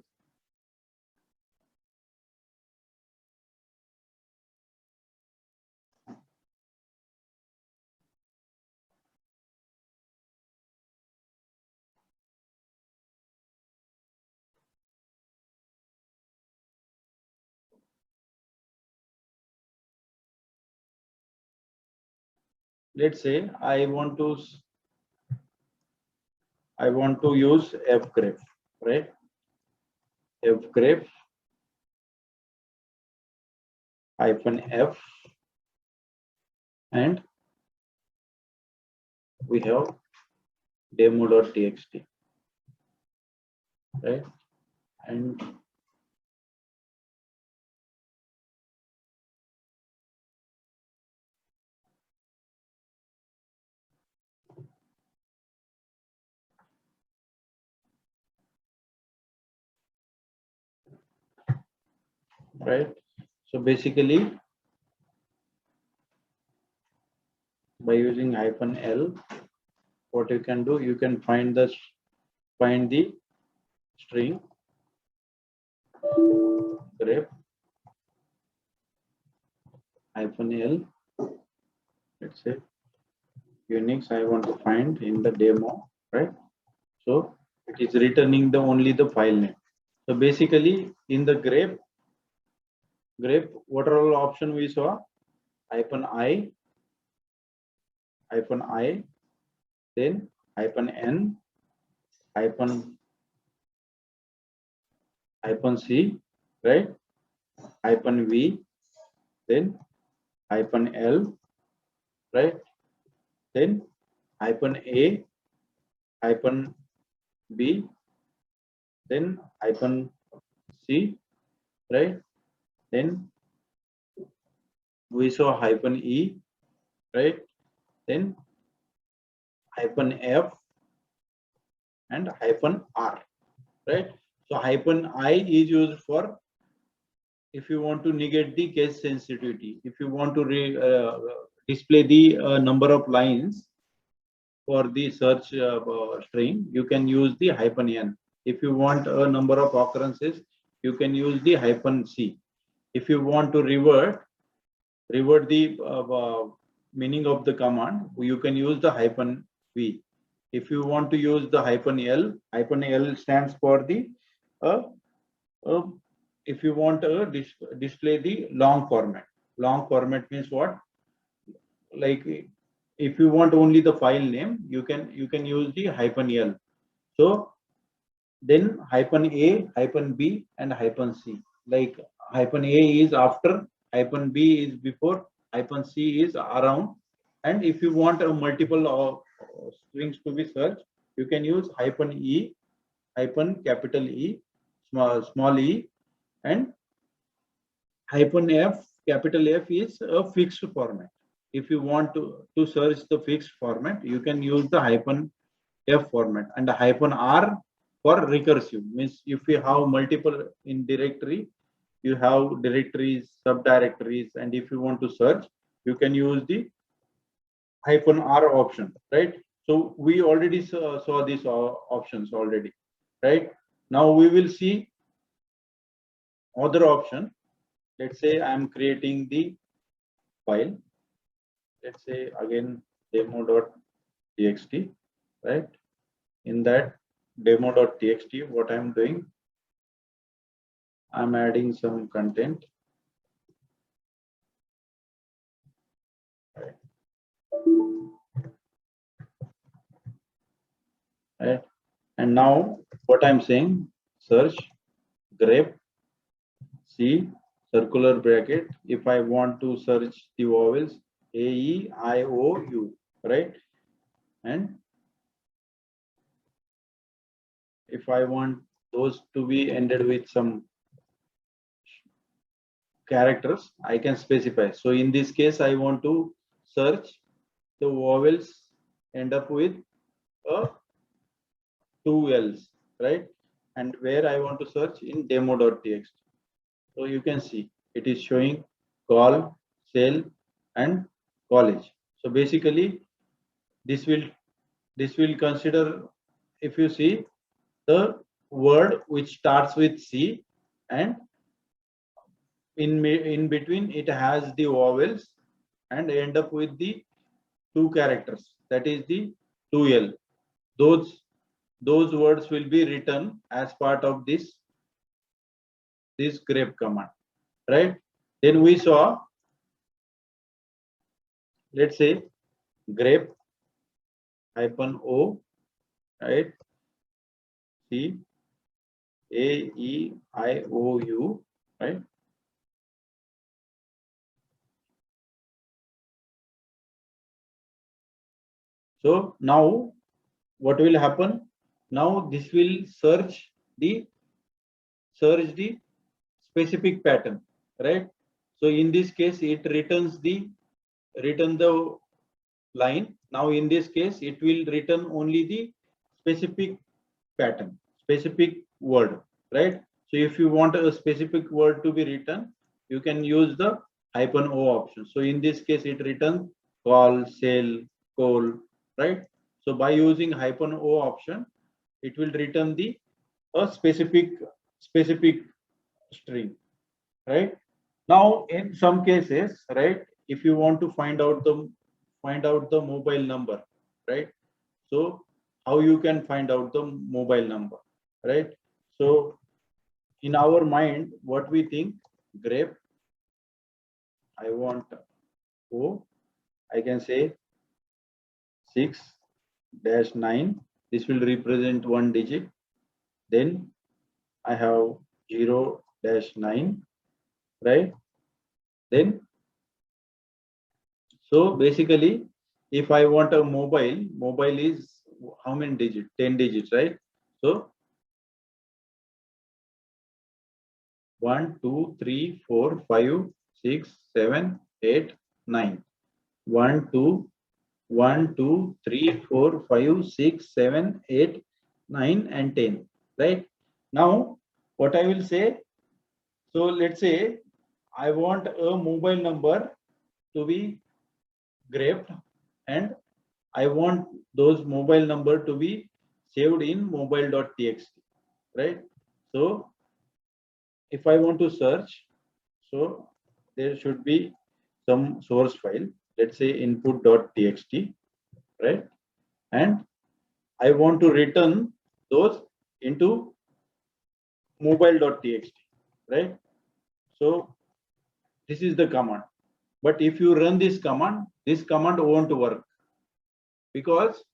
I want to use fgrep, right? Fgrep -f, and we have demo.txt, right? And right, so basically by using -l, what you can do, you can find the string grep -l. Let's say Unix I want to find in the demo, right? So it is returning the only the file name. So basically in the grep, what are all option we saw? -i, then -n, -c, right? -v, then -l, right? Then -a, -b, then -c, right? Then we saw -e, right? Then -f and -r, right? So -i is used for if you want to negate the case sensitivity. If you want to display the number of lines for the search string, you can use the -n. If you want a number of occurrences, you can use the -c. If you want to revert the meaning of the command, you can use the -v. If you want to use the -l stands for the uh, uh, if you want to display the long format. Long format means what? Like if you want only the file name, you can use the -l. So then -a, -b, and -c. Like -a is after, -b is before, -c is around. And if you want a multiple strings to be searched, you can use -e, capital E, small e, and -f, capital F is a fixed format. If you want to search the fixed format, you can use the -f format, and the -r for recursive. Means if you have multiple in directory, you have directories, subdirectories, and if you want to search, you can use the -r option, right? So we already saw these options already, right? Now we will see other option. Let's say I am creating the file. Let's say again demo.txt, right? In that demo.txt, what I'm doing, I'm adding some content. Right? And now what I'm saying, search grep C circular bracket. If I want to search the vowels A, E, I, O, U, right? And if I want those to be ended with some characters, I can specify. So in this case, I want to search the vowels end up with a 2L's, right? And where I want to search in demo.txt. So you can see it is showing call, sale, and college. So basically, this will consider, if you see the word which starts with C, and in between it has the vowels and end up with the two characters, that is the 2L. Those words will be written as part of this grep command, right? Then we saw, let's say, grep -o, right? C A E I O U, right? So now what will happen? Now this will search the specific pattern, right? So in this case, it return the line. Now in this case, it will return only the specific pattern, specific word, right? So if you want a specific word to be written, you can use the -o option. So in this case, it returns call, sell, call, right? So by using -o option, it will return a specific string, right? Now in some cases, right, if you want to find out the mobile number, right? So how you can find out the mobile number, right? So in our mind, what we think, grep, I want O, I can say 6-9. This will represent one digit. Then I have 0-9, right? Then, so basically, if I want a mobile is how many digits? 10 digits, right? So 1, 2, 3, 4, 5, 6, 7, 8, 9. 1, 2, 1, 2, 3, 4, 5, 6, 7, 8, 9, and 10. Right? Now, what I will say, so let's say I want a mobile number to be greped, and I want those mobile number to be saved in mobile.txt, right? So if I want to search, so there should be some source file, let's say input.txt, right? And I want to return those into mobile.txt, right? So this is the command. But if you run this command won't work, because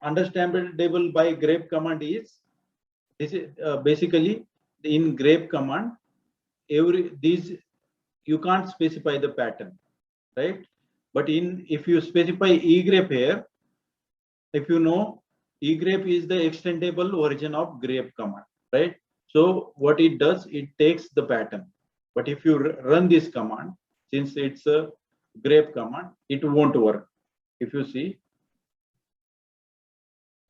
understandable by grep command is, this is basically in grep command, these you can't specify the pattern, right? But if you specify egrep here, if you know, egrep is the extendable version of grep command, right? So what it does, it takes the pattern. But if you run this command, since it's a grep command, it won't work. If you see,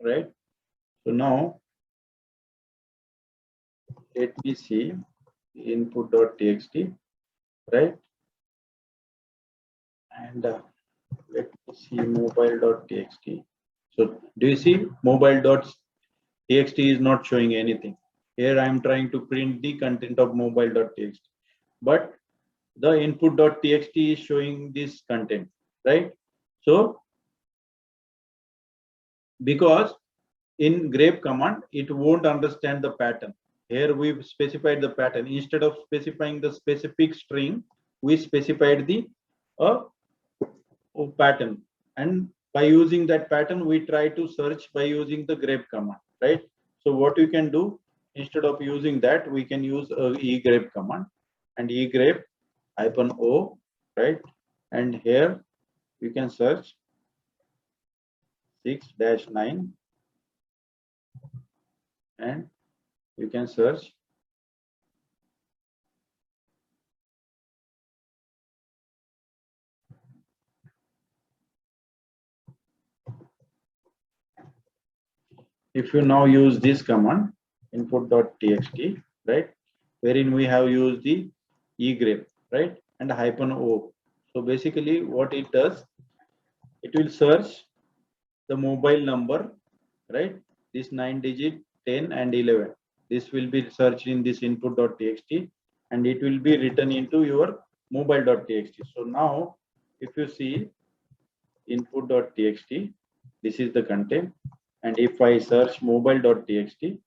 right? So now let me see input.txt, right? And let me see mobile.txt. So do you see mobile.txt is not showing anything. Here I am trying to print the content of mobile.txt, but the input.txt is showing this content, right? So because in grep command, it won't understand the pattern. Here we've specified the pattern. Instead of specifying the specific string, we specified the pattern, and by using that pattern, we try to search by using the grep command, right? So what you can do, instead of using that, we can use egrep command, and egrep -o, right? And here you can search 6-9 and you can search. If you now use this command input.txt, right, wherein we have used the egrep, right, and -o. So basically what it does, it will search the mobile number, right, this 9-digit 10 and 11. This will be searched in this input.txt and it will be written into your mobile.txt. So now if you see input.txt, this is the content, and if I search mobile.txt,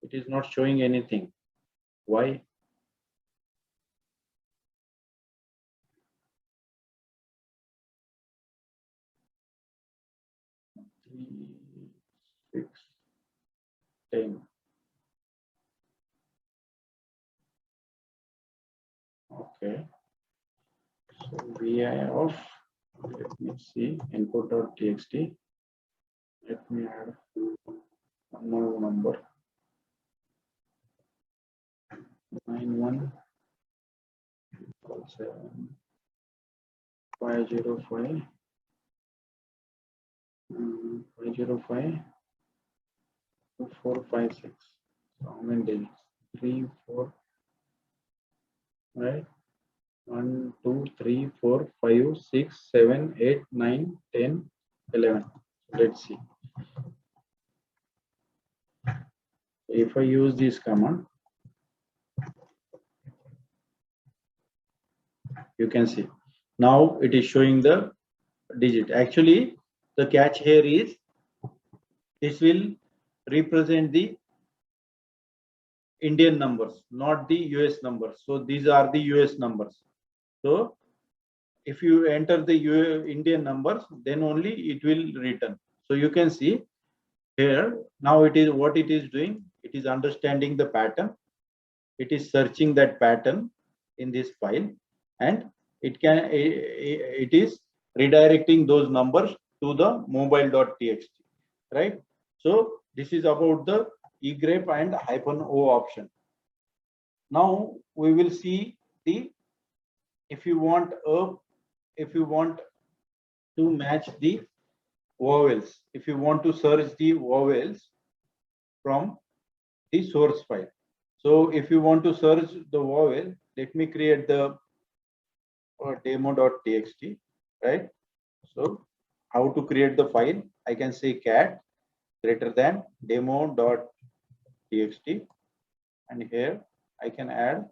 it is not showing anything. Why? Three, 6, 10. Okay. So vi of, let me see, input.txt. Let me add one more number. 91 7 505 505 456. So how many digits? 3, 4, right? 1, 2, 3, 4, 5, 6, 7, 8, 9, 10, 11. Let's see. If I use this command, you can see now it is showing the digit. Actually, the catch here is this will represent the Indian numbers, not the US numbers. So these are the US numbers. So if you enter the Indian numbers, then only it will return. So you can see here now it is what it is doing. It is understanding the pattern. It is searching that pattern in this file, and it is redirecting those numbers to the mobile.txt, right? So this is about the egrep and -o option. Now we will see the, if you want to match the vowels, if you want to search the vowels from the source file. So if you want to search the vowel, let me create the demo.txt, right? So how to create the file? I can say cat greater than demo.txt, and here I can add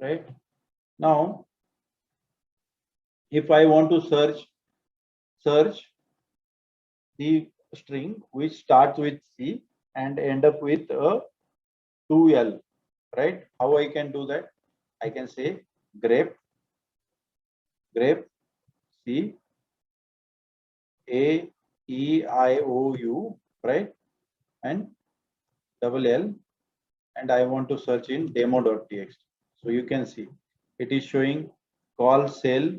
right. Now if I want to search the string which starts with C and end up with a 2L, right? How I can do that? I can say grep C A E I O U, right? And double L, and I want to search in demo.txt. So you can see it is showing call cell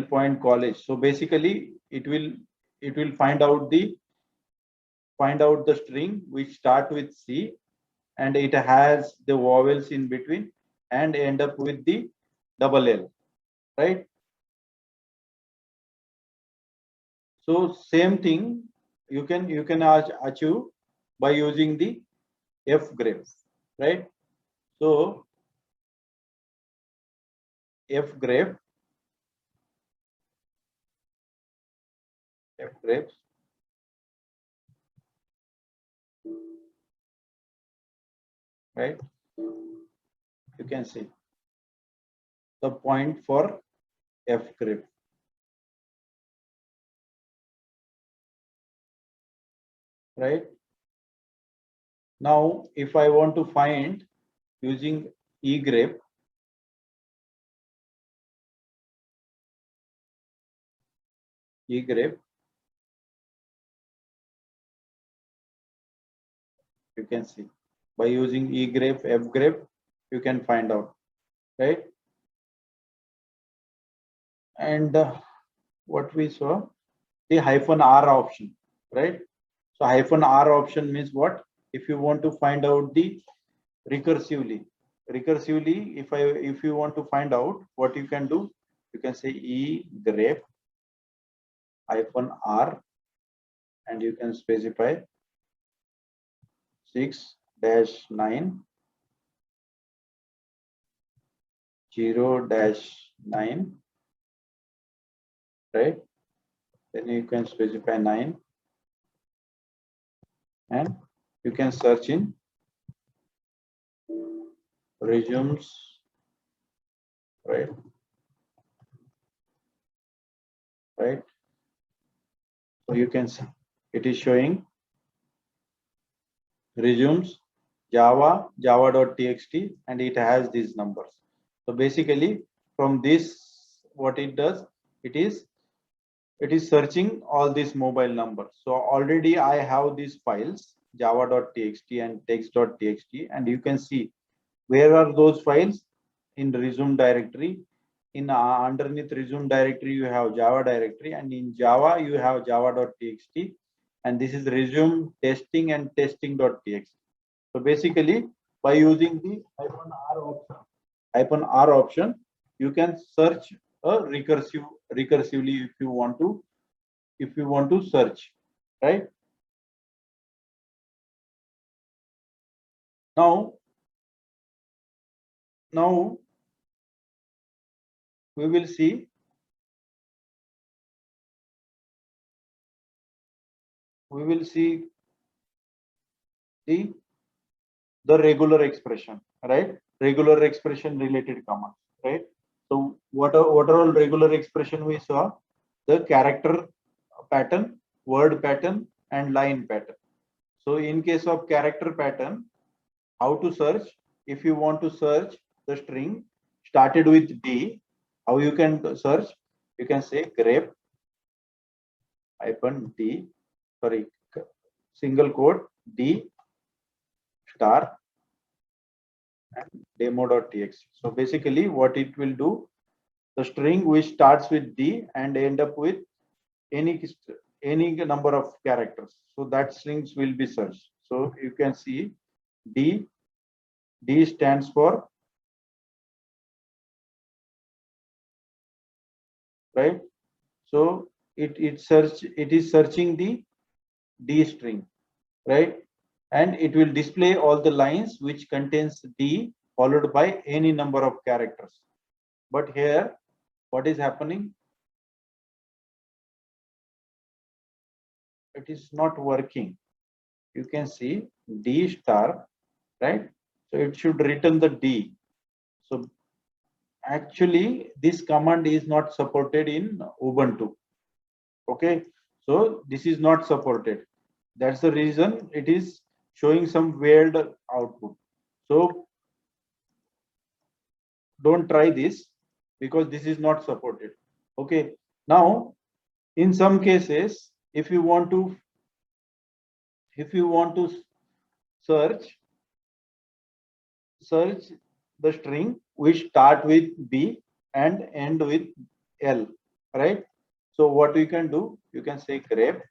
point college. So basically it will find out the string which start with C and it has the vowels in between and end up with the double L, right? So same thing you can achieve by using the fgrep, right? So fgrep right? You can see the point for fgrep, right? Now if I want to find using egrep, egrep, you can see by using egrep, fgrep, you can find out, right? And what we saw, the -r option, right? So -r option means what? If you want to find out the recursively, if you want to find out, what you can do, you can say egrep -r, and you can specify 6-9 0-9, right? Then you can specify 9, and you can search in resumes, right? So you can see it is showing resumes Java, java.txt, and it has these numbers. So basically from this, what it does, it is searching all these mobile numbers. So already I have these files java.txt and text.txt, and you can see where are those files in resume directory. In underneath resume directory you have Java directory, and in Java you have java.txt, and this is resume testing and testing.txt. So basically by using the -r option, you can search a recursively if you want to search, right? Now we will see the regular expression, right? Regular expression related commands, right? So what are all regular expression we saw? The character pattern, word pattern, and line pattern. So in case of character pattern, how to search? If you want to search the string started with D, how you can search? You can say grep -d, sorry, single quote D star and demo.txt. So basically what it will do, the string which starts with D and end up with any number of characters, so that strings will be searched. So you can see D stands for, right? So it is searching the D string, right? And it will display all the lines which contains D followed by any number of characters. But here what is happening, it is not working. You can see D star, right? So it should return the D. So actually this command is not supported in Ubuntu. Okay, so this is not supported. That's the reason it is showing some weird output. So don't try this because this is not supported. Okay, now in some cases, if you want to search the string which start with B and end with L, right? So what you can do, you can say grep,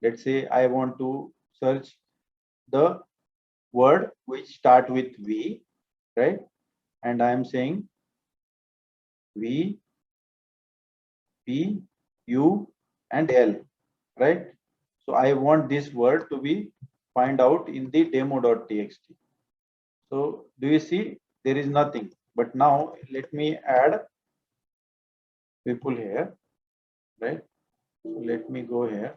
let's say I want to search the word which start with V, right? And I am saying V, P, U, and L, right? So I want this word to be find out in the demo.txt. So do you see there is nothing? But now let me add people here, right? So let me go here.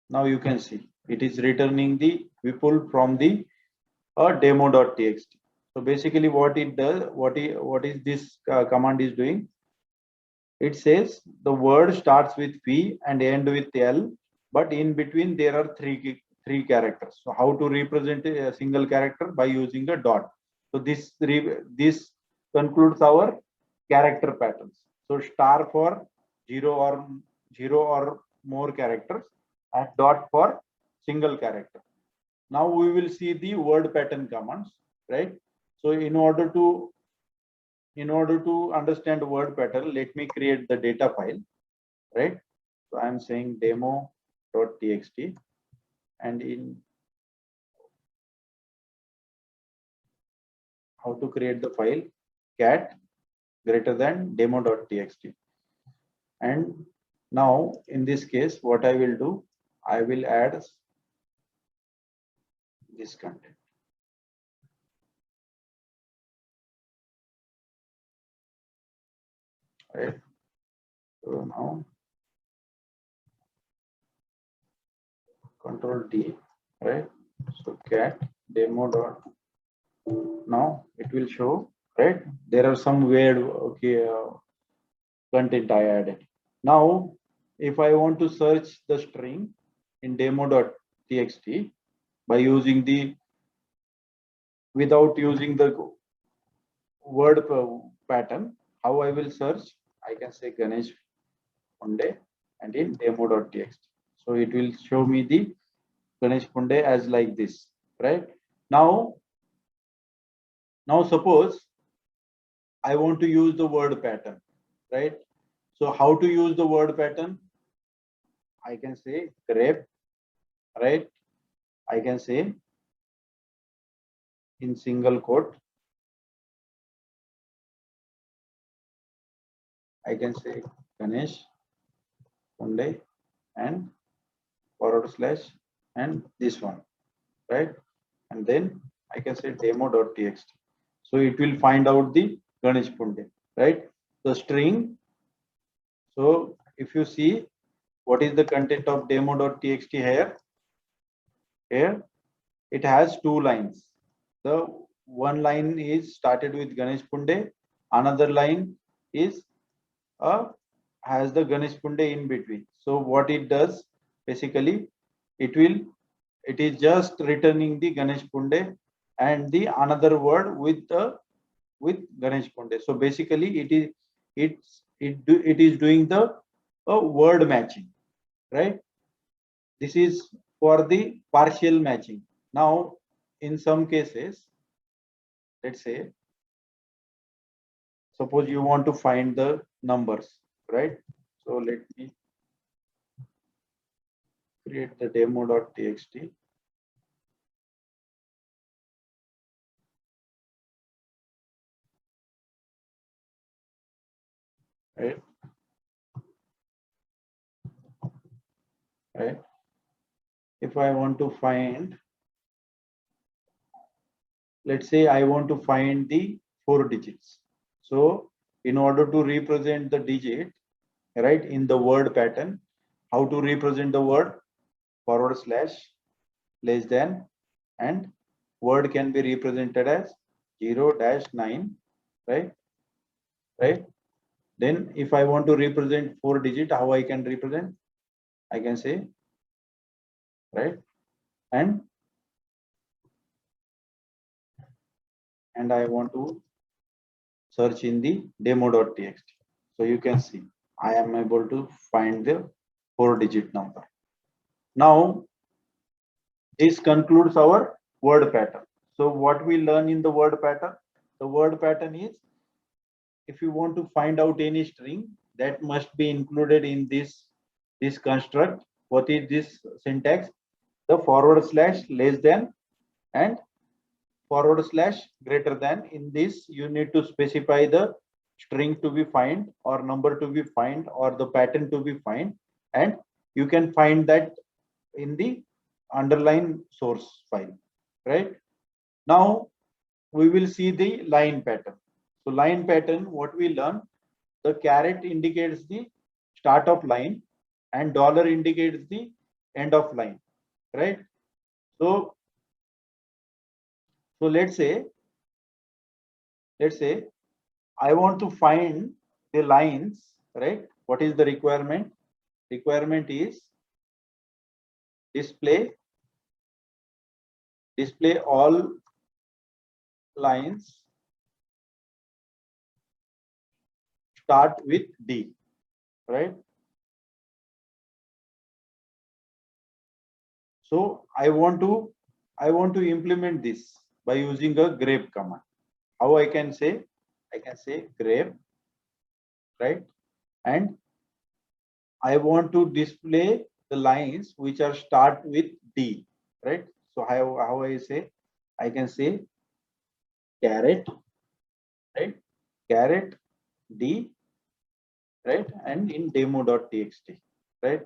Now you can see it is returning the Vipul from the demo.txt. So basically what it does, what is this command is doing? it says the word starts with P and end with L, but in between there are three characters. So how to represent a single character? By using a dot. So this concludes our character patterns. So star for zero or more characters, and dot for single character. Now we will see the word pattern commands, right? So in order to understand word pattern, let me create the data file, right? So I'm saying demo.txt, and in how to create the file, cat greater than demo.txt. And now in this case, what I will do, I will add this content. Right. So now Control D, right? So cat demo dot. Now it will show, right? There are some weird content I added. Now, if I want to search the string in demo.txt by using the without using the word pattern, how I will search? I can say Ganesh Punde and in demo.txt. So it will show me the Ganesh Punde as like this, right? Now suppose I want to use the word pattern, right? So how to use the word pattern? I can say grep, right? I can say in single quote, I can say Ganesh Punde and forward slash and this one, right? And then I can say demo.txt. So it will find out the Ganesh Punde, right? The string. So if you see what is the content of demo.txt here, it has two lines. The one line is started with Ganesh Punde, another line is has the Ganesh Punde in between. So what it does basically, it is just returning the Ganesh Punde and the another word with Ganesh Punde. So basically it is doing the word matching, right? This is for the partial matching. Now in some cases, let's say suppose you want to find the numbers, right? So let me create the demo.txt. Right, right. If I want to find, let's say I want to find the 4 digits. So in order to represent the digit, right, in the word pattern, how to represent the word? Forward slash less than, and word can be represented as 0-9, right? Right. Then if I want to represent 4 digit, how I can represent? I can say, right, and I want to search in the demo.txt. So you can see I am able to find the 4-digit number. Now this concludes our word pattern. So what we learn in the word pattern? The word pattern is, if you want to find out any string, that must be included in this construct. What is this syntax? The forward slash less than and forward slash greater than. In this you need to specify the string to be find or number to be find or the pattern to be find, and you can find that in the underline source file, right? Now we will see the line pattern. So line pattern, what we learn, the caret indicates the start of line and dollar indicates the end of line, right? So let's say I want to find the lines right? What is the requirement? Requirement is display all lines start with D, right? So I want to implement this by using a grep command. How I can say? I can say grep, right? And I want to display the lines which are start with D, right? So how I say? I can say caret, right? Caret D, right? And in demo.txt, right?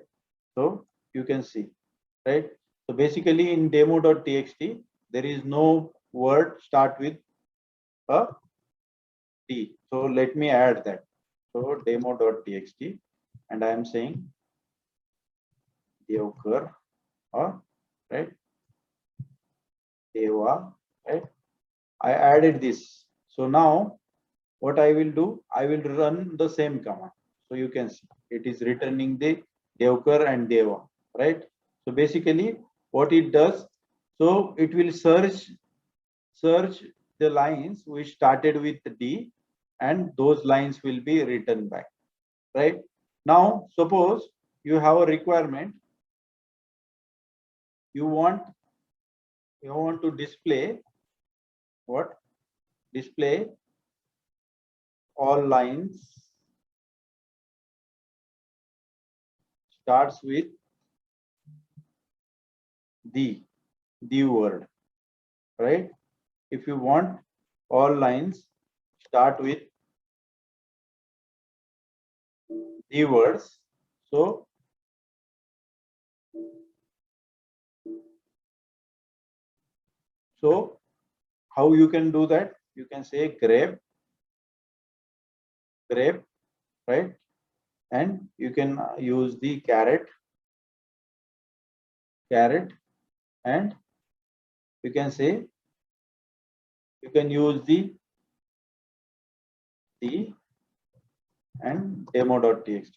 So you can see, right? So basically in demo.txt, there is no word start with a D. So let me add that. So demo.txt, and I am saying Devkar, or right, Deva, right? I added this. So now what I will do, I will run the same command. So you can see it is returning the Devkar and Deva, right? So basically what it does, so it will search the lines which started with D, and those lines will be written back, right? Now suppose you have a requirement, you want to display what? Display all lines starts with the word, right? If you want all lines start with the words, so how you can do that? You can say grep, right? And you can use the caret, and you can say, you can use the and demo.txt.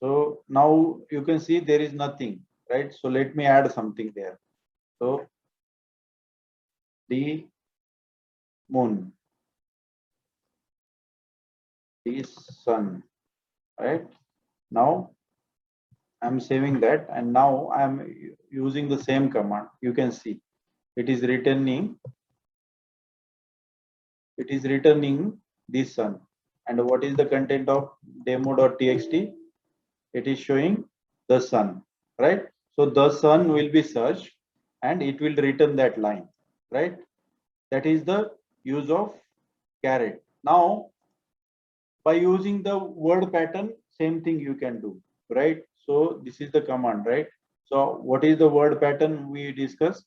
So now you can see there is nothing, right? So let me add something there. So the moon, the sun, right? Now I'm saving that, and now I'm using the same command. You can see it is returning the sun. And what is the content of demo.txt? It is showing the sun, right? So the sun will be searched and it will return that line, right? That is the use of caret. Now by using the word pattern, same thing you can do, right? So this is the command, right? So what is the word pattern we discussed?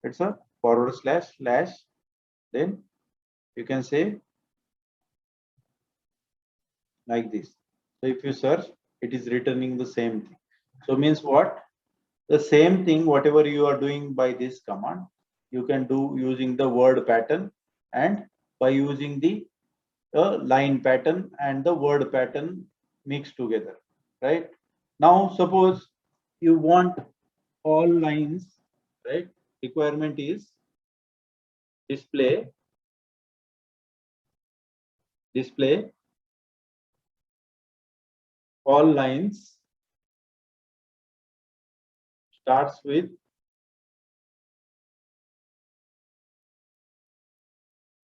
It's a forward slash slash, then you can say like this. So if you search, it is returning the same thing. So means what? The same thing, whatever you are doing by this command, you can do using the word pattern, and by using the line pattern and the word pattern mixed together, right? Now suppose you want all lines, right? Requirement is display all lines starts with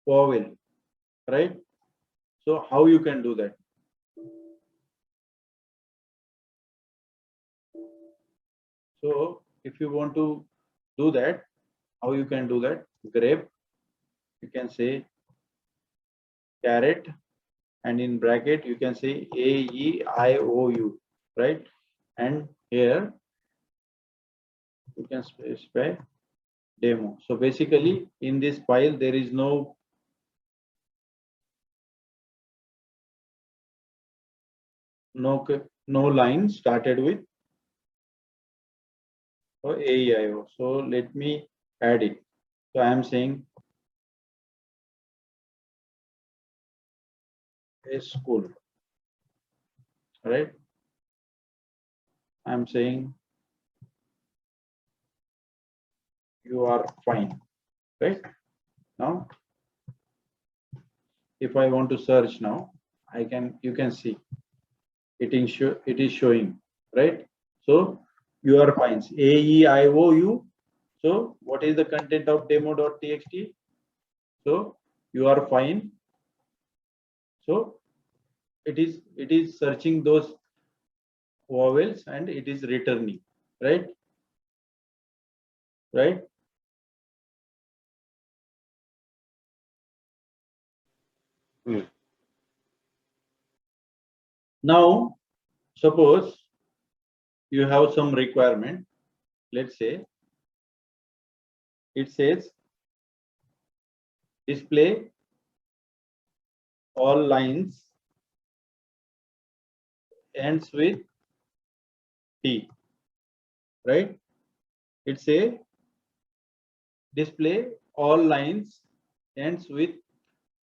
vowel, right? So how you can do that? So if you want to do that, how you can do that? Grep, you can say caret, and in bracket you can say AEIOU, right? And here you can specify demo. So basically in this file there is no line started with AEIO. So let me add it. So I am saying a school, right? I'm saying you are fine, right? Now, if I want to search now, you can see it is showing, right? So you are fine. A, E, I, O, U. So what is the content of demo.txt? So you are fine. So it is searching those vowels and it is returning, right? Right? Now, suppose you have some requirement. Let's say it says display all lines ends with T, right? It say display all lines ends with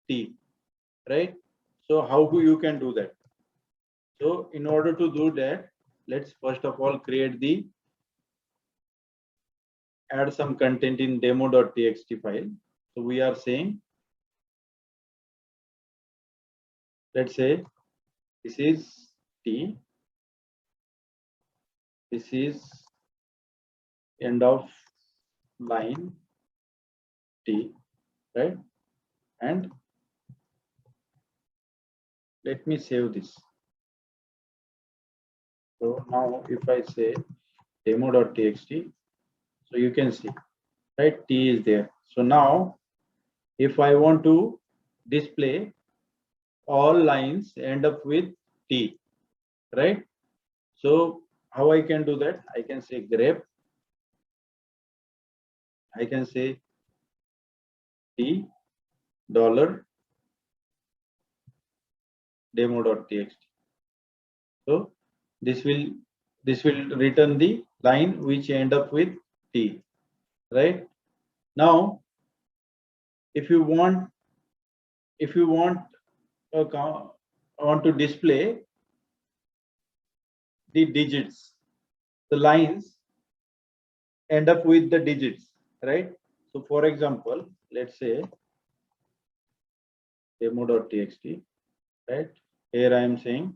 T, right? So how you can do that? So in order to do that, let's first of all add some content in demo.txt file. So we are saying, let's say this is T, this is end of line T, right? And let me save this. So now if I say demo.txt, so you can see, right? T is there. So now if I want to display all lines end up with T, right? So how I can do that? I can say grep, I can say T dollar demo.txt. So this will return the line which end up with T, right? Now if you want want to display the digits, the lines end up with the digits, right? So for example, let's say demo.txt, right? Here I am saying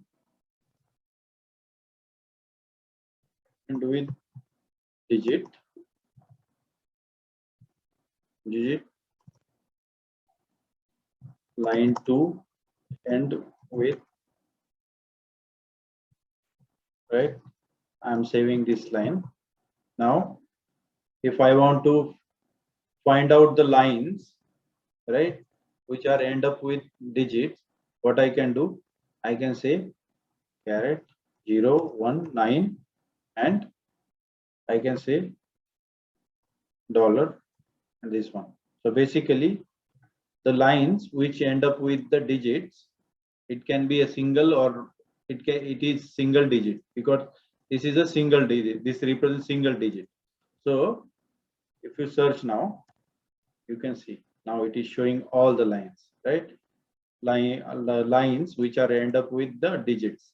and with digit line 2 end with, right? I'm saving this line. Now if I want to find out the lines, right, which are end up with digits, what I can do, I can say caret 0 1 9 and I can say dollar and this one. So basically the lines which end up with the digits, it can be a single or it is single digit, because this is a single digit, this represents single digit. So if you search now, you can see now it is showing all the lines, right? Lines which are end up with the digits.